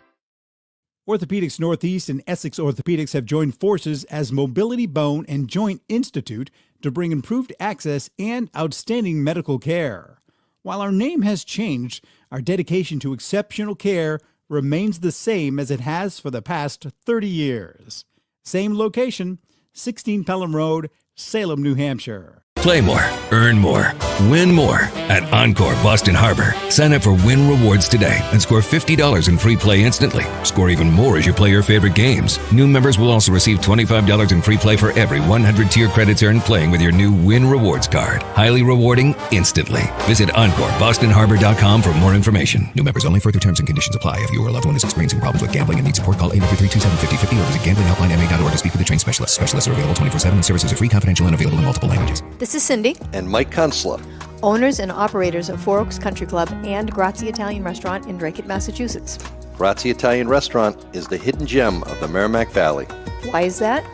Orthopedics Northeast and Essex Orthopedics have joined forces as Mobility Bone and Joint Institute to bring improved access and outstanding medical care. While our name has changed, our dedication to exceptional care remains the same as it has for the past 30 years. Same location, 16 Pelham Road, Salem, New Hampshire. Play more, earn more, win more at Encore Boston Harbor. Sign up for Win Rewards today and score $50 in free play instantly. Score even more as you play your favorite games. New members will also receive $25 in free play for every 100 tier credits earned playing with your new Win Rewards card. Highly rewarding instantly. Visit EncoreBostonHarbor.com for more information. New members only. Further terms and conditions apply. If you or a loved one is experiencing problems with gambling and needs support, call 833-273-5050 or visit GamblingHelplineMA.org to speak with a trained specialist. Specialists are available 24/7 and services are free, confidential, and available in multiple languages. This is Cindy, And Mike Kunstler. owners and operators of Four Oaks Country Club and Grazie Italian Restaurant in Drake, Massachusetts. Grazie Italian Restaurant is the hidden gem of the Merrimack Valley. Why is that?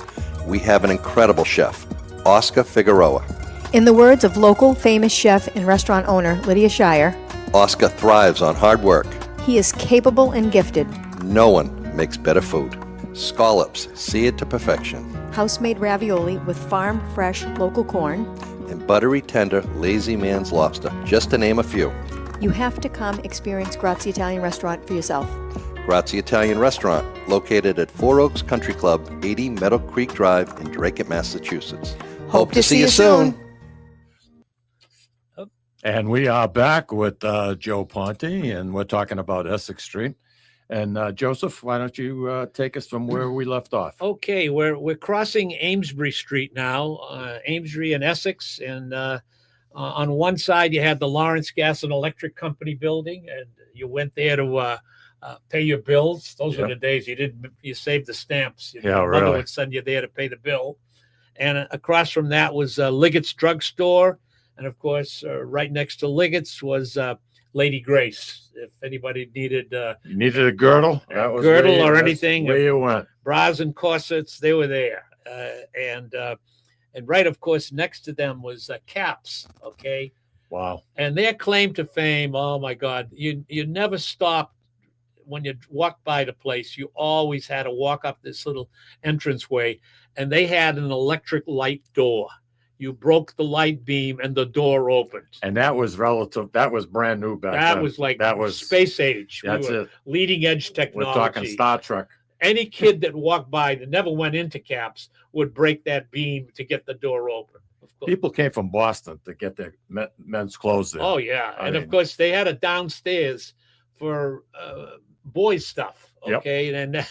We have an incredible chef, Oscar Figueroa. In the words of local famous chef and restaurant owner Lydia Shire, Oscar thrives on hard work. he is capable and gifted. No one makes better food. Scallops, seared to perfection. House-made ravioli with farm-fresh local corn. And buttery, tender, lazy man's lobster, just to name a few. You have to come experience Grazie Italian Restaurant for yourself. Grazie Italian Restaurant, located at Four Oaks Country Club, 80 Meadow Creek Drive in Drake, Massachusetts. Hope to see you soon. And we are back with Joe Ponti, and we're talking about Essex Street. And Joseph, why don't you take us from where we left off? Okay, we're crossing Amesbury Street now, Amesbury and Essex, and on one side you had the Lawrence Gas and Electric Company building, and you went there to pay your bills. Those were the days you saved the stamps. Your mother would send you there to pay the bill. And across from that was Liggett's Drugstore, and of course, right next to Liggett's was Lady Grace. If anybody needed you needed a girdle, that was girdle where or anything, where you went. Bras and corsets, they were there. And right, of course, next to them was Caps. Okay. Wow. And their claim to fame, oh my God, you never stopped when you walked by the place. You always had to walk up this little entranceway, and they had an electric light door. You broke the light beam and the door opened. And that was relative. That was brand new back then. That was like space age. That's it. Leading edge technology. We're talking Star Trek. Any kid that walked by that never went into Caps would break that beam to get the door open. People came from Boston to get their men's clothes there. Oh, yeah. Of course, they had a downstairs for boys' stuff. Okay. And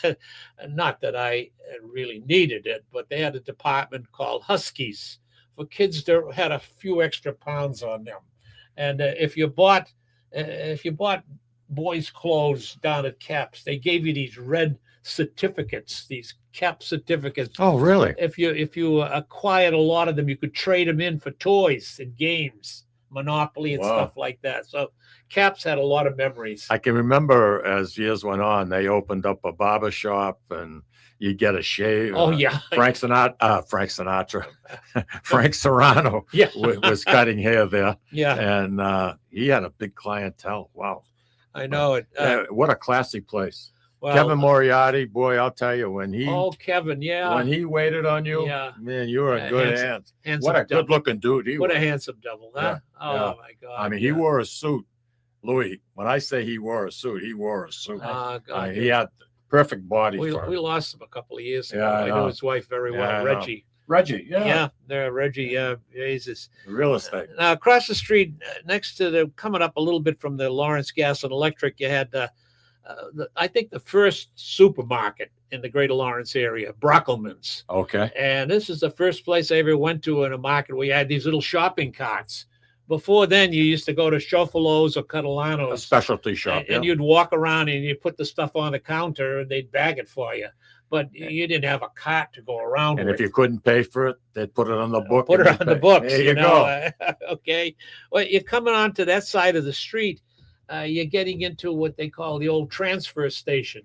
not that I really needed it, but they had a department called Huskies for kids that had a few extra pounds on them. And if you bought boys' clothes down at Caps, they gave you these red certificates, these Cap certificates. Oh, really? If you acquired a lot of them, you could trade them in for toys and games, Monopoly and stuff like that. So Caps had a lot of memories. I can remember as years went on, they opened up a barber shop and you get a shave. Oh, yeah. Frank Serrano was cutting hair there. Yeah. And he had a big clientele. Wow. I know it. What a classy place. Well, Kevin Moriarty, boy, I'll tell you, when he when he waited on you, man, you were in good hands. What a good-looking dude he was. What a handsome devil, huh? Yeah. Oh, my God. I mean, he wore a suit Louis, when I say he wore a suit, he wore a suit. God, He had perfect body we for it. lost him a couple of years ago. Yeah, I I know know. his wife very Yeah, well, I know. Reggie. Reggie, yeah. Reggie. Yeah, Jesus. Real estate. Now, across the street, next to coming up a little bit from the Lawrence Gas and Electric, you had, I think, the first supermarket in the Greater Lawrence area, Brockelman's. Okay. And this is the first place I ever went to in a market where you had these little shopping carts. Before then, you used to go to Chauffalo's or A Catalano's. specialty shop. And you'd walk around and you put the stuff on the counter and they'd bag it for you. But you didn't have a cart to go around And with. if you couldn't pay for it, they'd put it on the book. Put it and on you the pay. books. There you know, go. Okay. Well, you're coming onto that side of the street. You're getting into what they call the old transfer station,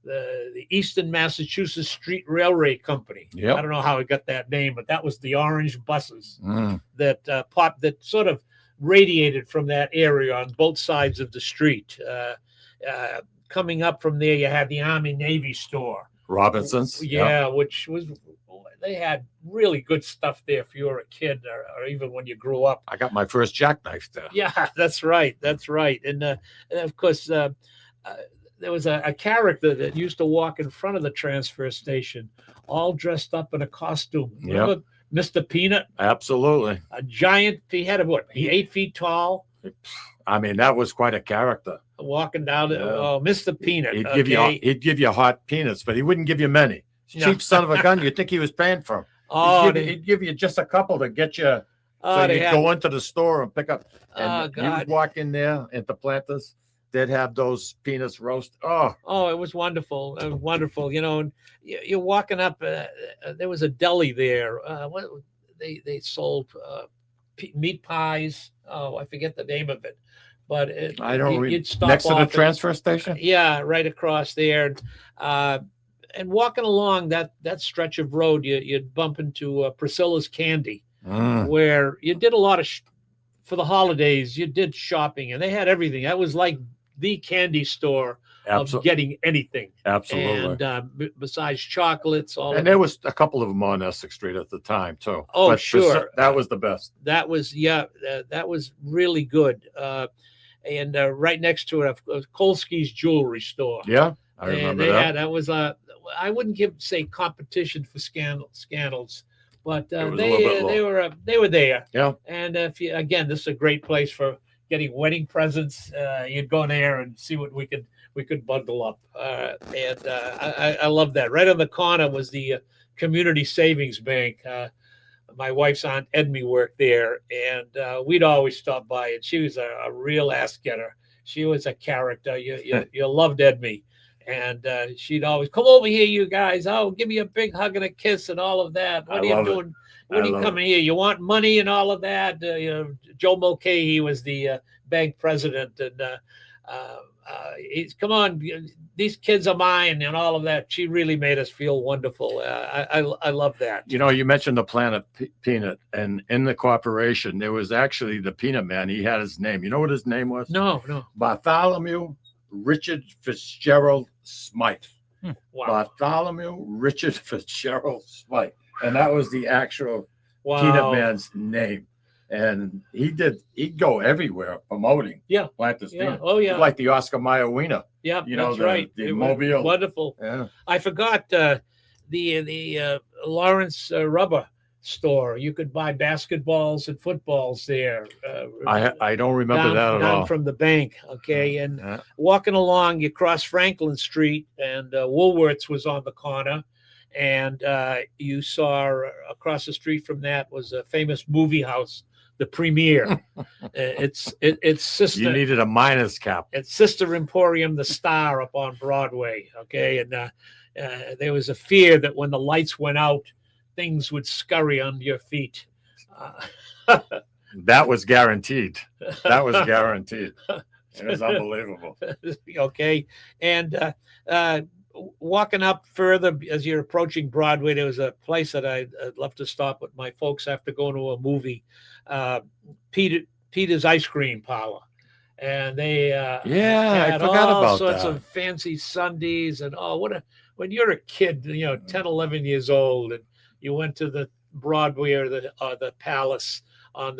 the Eastern Massachusetts Street Railway Company. Yep. I don't know how it got that name, but that was the orange buses Mm. that that sort of radiated from that area on both sides of the street. Coming up from there, you had the Army Navy store. Robinson's. Yeah, which was, they had really good stuff there if you were a kid or even when you grew up. I got my first jackknife there. Yeah, that's right. That's right. And of course, there was a character that used to walk in front of the transfer station, all dressed up in a costume. Remember Mr. Peanut? Absolutely. A giant. He had 8 feet tall. I mean, that was quite a character. Walking down, Mr. Peanut. He'd give you hot peanuts, but he wouldn't give you many. No. Cheap son of a gun. You'd think he was paying for them. He'd give you just a couple to get you. So you'd go into the store and pick up. And you'd walk in there into Planters. They'd have those peanuts roast. Oh, it was wonderful. It was wonderful. You know, and you're walking up. There was a deli there. They sold meat pies. Oh, I forget the name of it. But I don't. You'd stop next to the off transfer station. Yeah, right across there. And walking along that stretch of road, you'd bump into Priscilla's Candy, where you did a lot of for the holidays. You did shopping, and they had everything. That was like the candy store of getting anything. Absolutely. And besides chocolates, and there was a couple of them on Essex Street at the time too. Oh, but sure. That was the best. That was that was really good. And right next to it, Kolsky's jewelry store. Yeah, I remember that. That was I wouldn't say competition for scandals, but they were there. Yeah. And if you, again, this is a great place for getting wedding presents. You'd go there and see what we could bundle up. And I love that. Right on the corner was the Community Savings Bank. My wife's Aunt Edmie worked there, and we'd always stop by, and she was a real ass getter. She was a character. You loved Edmie, and she'd always come over here, you guys. Oh, give me a big hug and a kiss and all of that. What are you doing? What are you coming here? You want money and all of that? Joe Mulcahy was the bank president, and he's come on. These kids are mine and all of that. She really made us feel wonderful. I love that. You know, you mentioned the Planet Peanut, and in the corporation, there was actually the Peanut Man. He had his name. You know what his name was? No. Bartholomew Richard Fitzgerald Smythe. Wow. Bartholomew Richard Fitzgerald Smythe. And that was the actual Peanut Man's name. And he'd go everywhere promoting. Yeah. Planters Peanut. Oh, yeah. Like the Oscar Mayer Wiener. Yeah, you know, that's right. The Mobile. Wonderful. Yeah. I forgot the Lawrence rubber store. You could buy basketballs and footballs there. I don't remember that at down all. from the bank. Okay. And walking along, you cross Franklin Street, and Woolworths was on the corner. And you saw across the street from that was a famous movie house, the Premiere. It's sister. You needed a minus cap. It's Sister Emporium, the Star, up on Broadway. Okay, and there was a fear that when the lights went out, things would scurry under your feet. That was guaranteed. That was guaranteed. It was unbelievable. Okay, and walking up further as you're approaching Broadway, there was a place that I'd love to stop with my folks after going to a movie, Peter's Ice Cream Parlor. And they I had forgot all about sorts that. of fancy sundaes. And when you're a kid, 10, 11 years old, and you went to the Broadway or the Palace on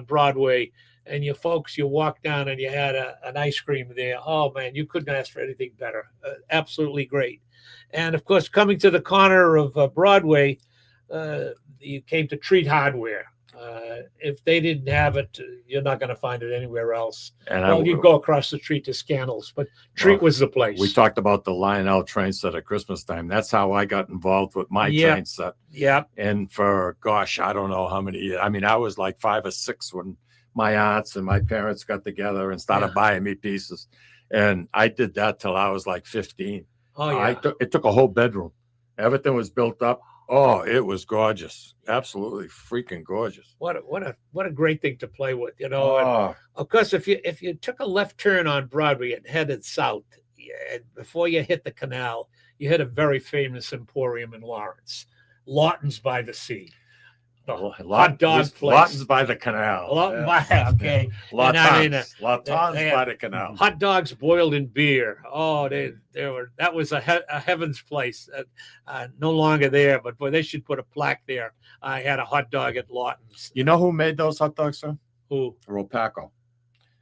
Broadway, and you folks, you walk down and you had an ice cream there. Oh man, you couldn't ask for anything better. Absolutely great. And of course, coming to the corner of Broadway, you came to Treat Hardware. If they didn't have it, you're not going to find it anywhere else. And you go across the street to Scannell's, but Treat was the place. We talked about the Lionel train set at Christmas time. That's how I got involved with my train set. Yeah. And for, gosh, I don't know how many years. I mean, I was like 5 or 6 when my aunts and my parents got together and started buying me pieces. And I did that till I was like 15. Oh, yeah. It took a whole bedroom. Everything was built up. Oh, it was gorgeous. Absolutely freaking gorgeous. What a great thing to play with, you know. And of course, if you took a left turn on Broadway and headed south, and before you hit the canal, you hit a very famous emporium in Lawrence, Lawton's by the Sea. Hot dog place. Lawton's by the canal. Okay. Lawton's by the canal. Hot dogs boiled in beer. Oh, they were. That was a heaven's place. No longer there, but boy, they should put a plaque there. I had a hot dog at Lawton's. You know who made those hot dogs, sir? Who? Ropaco.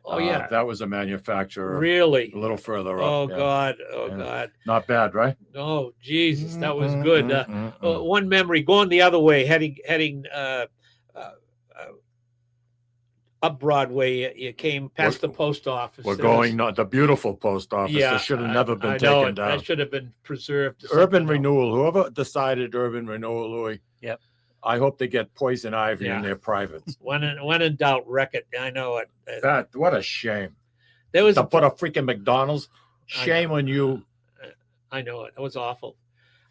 Oh yeah, that was a manufacturer. Really? A little further up. Oh God. Oh God. Not bad, right? Oh Jesus, that was good. One memory going the other way, heading up Broadway. You came past the post office. We're going the beautiful post office. Yeah, that should have never been I taken know down. That should have been preserved. Urban renewal. Whoever decided urban renewal, Louis. Yep. I hope they get poison ivy in their privates. When in doubt, wreck it. I know it. What a shame. There was to put a freaking McDonald's. Shame on you. I know it. It was awful.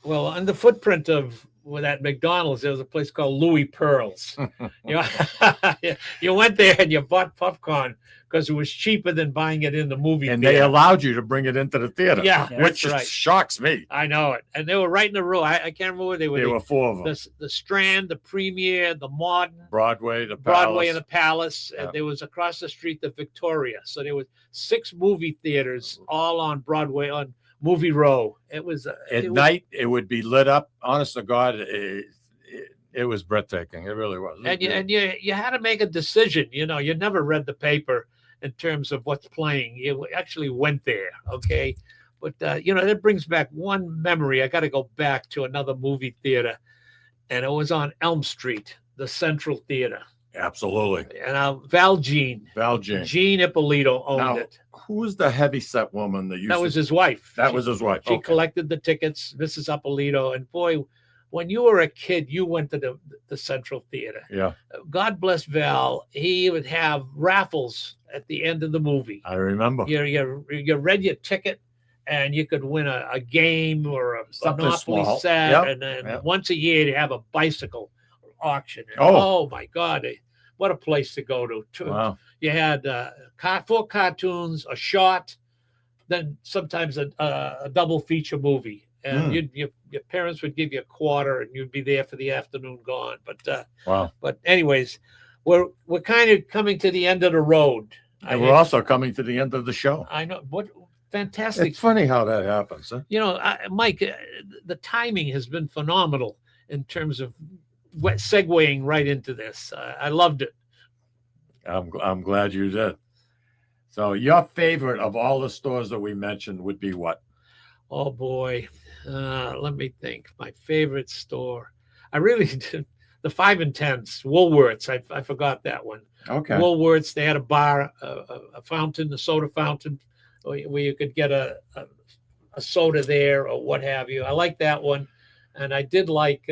Well, on the footprint of that McDonald's, there was a place called Louis Pearl's. You went there and you bought popcorn because it was cheaper than buying it in the movie and theater. they allowed you to bring it into the theater. Yeah, which that's right. Shocks me. I know it. And they were right in the row. I can't remember where they were. There were 4 of them. The Strand, the Premiere, the Modern, Broadway, the Palace. Broadway, and the Palace. And there was across the street the Victoria. So there was 6 movie theaters all on Broadway on Movie Row. It was at night. It would be lit up. Honest to God, it was breathtaking. It really was. And you had to make a decision. You know, you never read the paper in terms of what's playing. You actually went there, okay? But that brings back one memory. I got to go back to another movie theater, and it was on Elm Street, the Central Theater. Absolutely. And Val Jean Ippolito owned it. Who was the heavyset woman that used? That was his wife. That was his wife. She collected the tickets, Mrs. Ippolito, and boy, when you were a kid, you went to the Central Theater. Yeah. God bless Val. He would have raffles at the end of the movie. I remember. You read your ticket, and you could win a game or a Monopoly small. set. Yep. And then once a year, they have a bicycle auction. And, oh my God. What a place to go to. Wow. You had 4 cartoons, a short, then sometimes a double feature movie. And your parents would give you a quarter, and you'd be there for the afternoon gone. But wow. But anyways, we're kind of coming to the end of the road. And we're also coming to the end of the show. I know. What fantastic. It's funny how that happens. Huh? You know, Mike, the timing has been phenomenal in terms of segueing right into this. I loved it. I'm glad you did. So your favorite of all the stores that we mentioned would be what? Oh boy, let me think. My favorite store. I really did. The 5 and 10s, Woolworths. I forgot that one. Okay. Woolworths. They had a bar, a fountain, a soda fountain, where you could get a soda there or what have you. I like that one, and I did like.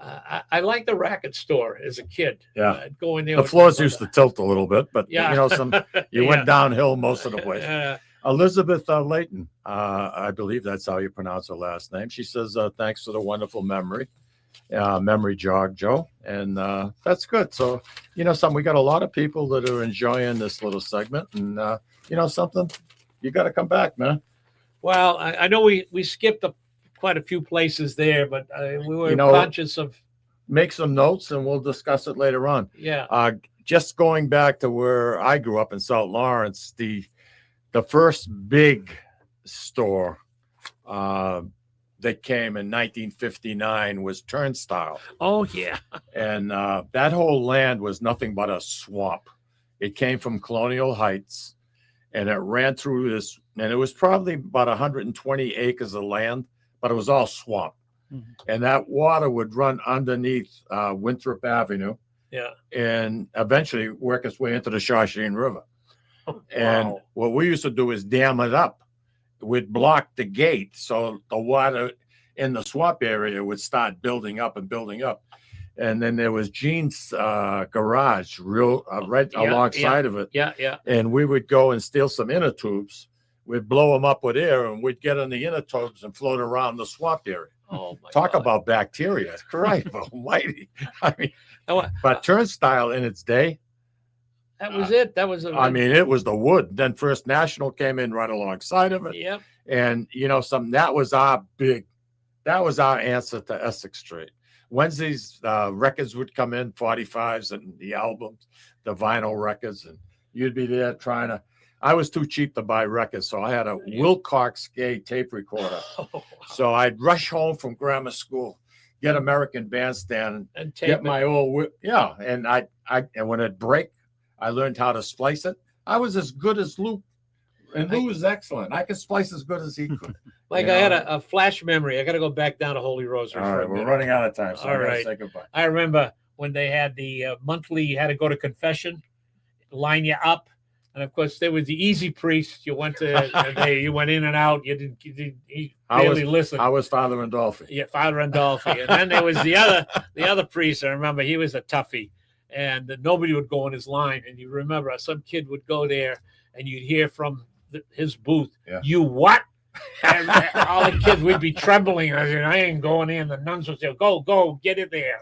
I liked the racket store as a kid. Yeah, going there. The floors used to tilt a little bit, but yeah. You went downhill most of the way. Elizabeth Layton, I believe that's how you pronounce her last name. She says, thanks for the wonderful memory jog, Joe. And that's good. So, something, we got a lot of people that are enjoying this little segment. And, something, you got to come back, man. Well, I know we skipped quite a few places there, but we were conscious of. Make some notes and we'll discuss it later on. Yeah. Just going back to where I grew up in South Lawrence, the first big store that came in 1959 was Turnstile. Oh, yeah. And that whole land was nothing but a swamp. It came from Colonial Heights, and it ran through this, and it was probably about 120 acres of land, but it was all swamp. And that water would run underneath Winthrop Avenue Yeah. and eventually work its way into the Shawshene River. Oh, And wow. what we used to do is dam it up. We'd block the gate so the water in the swamp area would start building up and building up. And then there was Gene's garage right Yeah, alongside yeah, of it. Yeah, yeah. And we would go and steal some inner tubes. We'd blow them up with air and we'd get in the inner tubes and float around the swamp area. Oh my Talk God. about bacteria. Christ almighty. I mean, Oh, but turnstile in its day, that was it. That was. I mean, it was the wood. Then First National came in right alongside of it. Yep. And, that was our answer to Essex Street. Wednesdays, records would come in, 45s and the albums, the vinyl records, and you'd be there I was too cheap to buy records, so I had a Wilcox Gay tape recorder. So I'd rush home from grammar school, get American Bandstand, And tape get it. my old and and when it'd break, I learned how to splice it. I was as good as Lou, and Lou was excellent. I could splice as good as he could. Like You I had know? a flash memory. I got to go back down to Holy Rosary. All for right, a we're minute. running out of time, so All I gotta right. say goodbye. I remember when they had the monthly, you had to go to confession, line you up. And of course, there was the easy priest. You went to, you went in and out. He barely listened. I was Father Randolphi. Yeah, Father Randolphi. And then there was the other priest. I remember he was a toughie, and nobody would go in his line. And you remember some kid would go there, and you'd hear from his booth, "You what?" And all the kids would be trembling. I said, "I ain't going in." The nuns would say, "Go, get in there."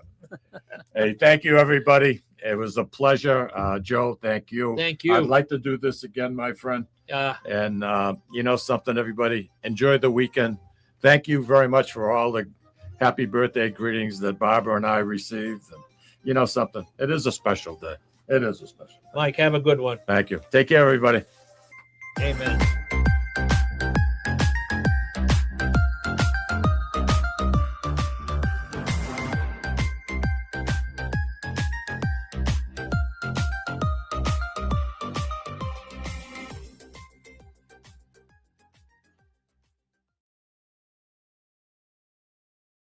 Hey, thank you, everybody. It was a pleasure. Joe, thank you. Thank you. I'd like to do this again, my friend. And something, everybody, enjoy the weekend. Thank you very much for all the happy birthday greetings that Barbara and I received. And something, it is a special day. It is a special day. Mike, have a good one. Thank you. Take care, everybody. Amen.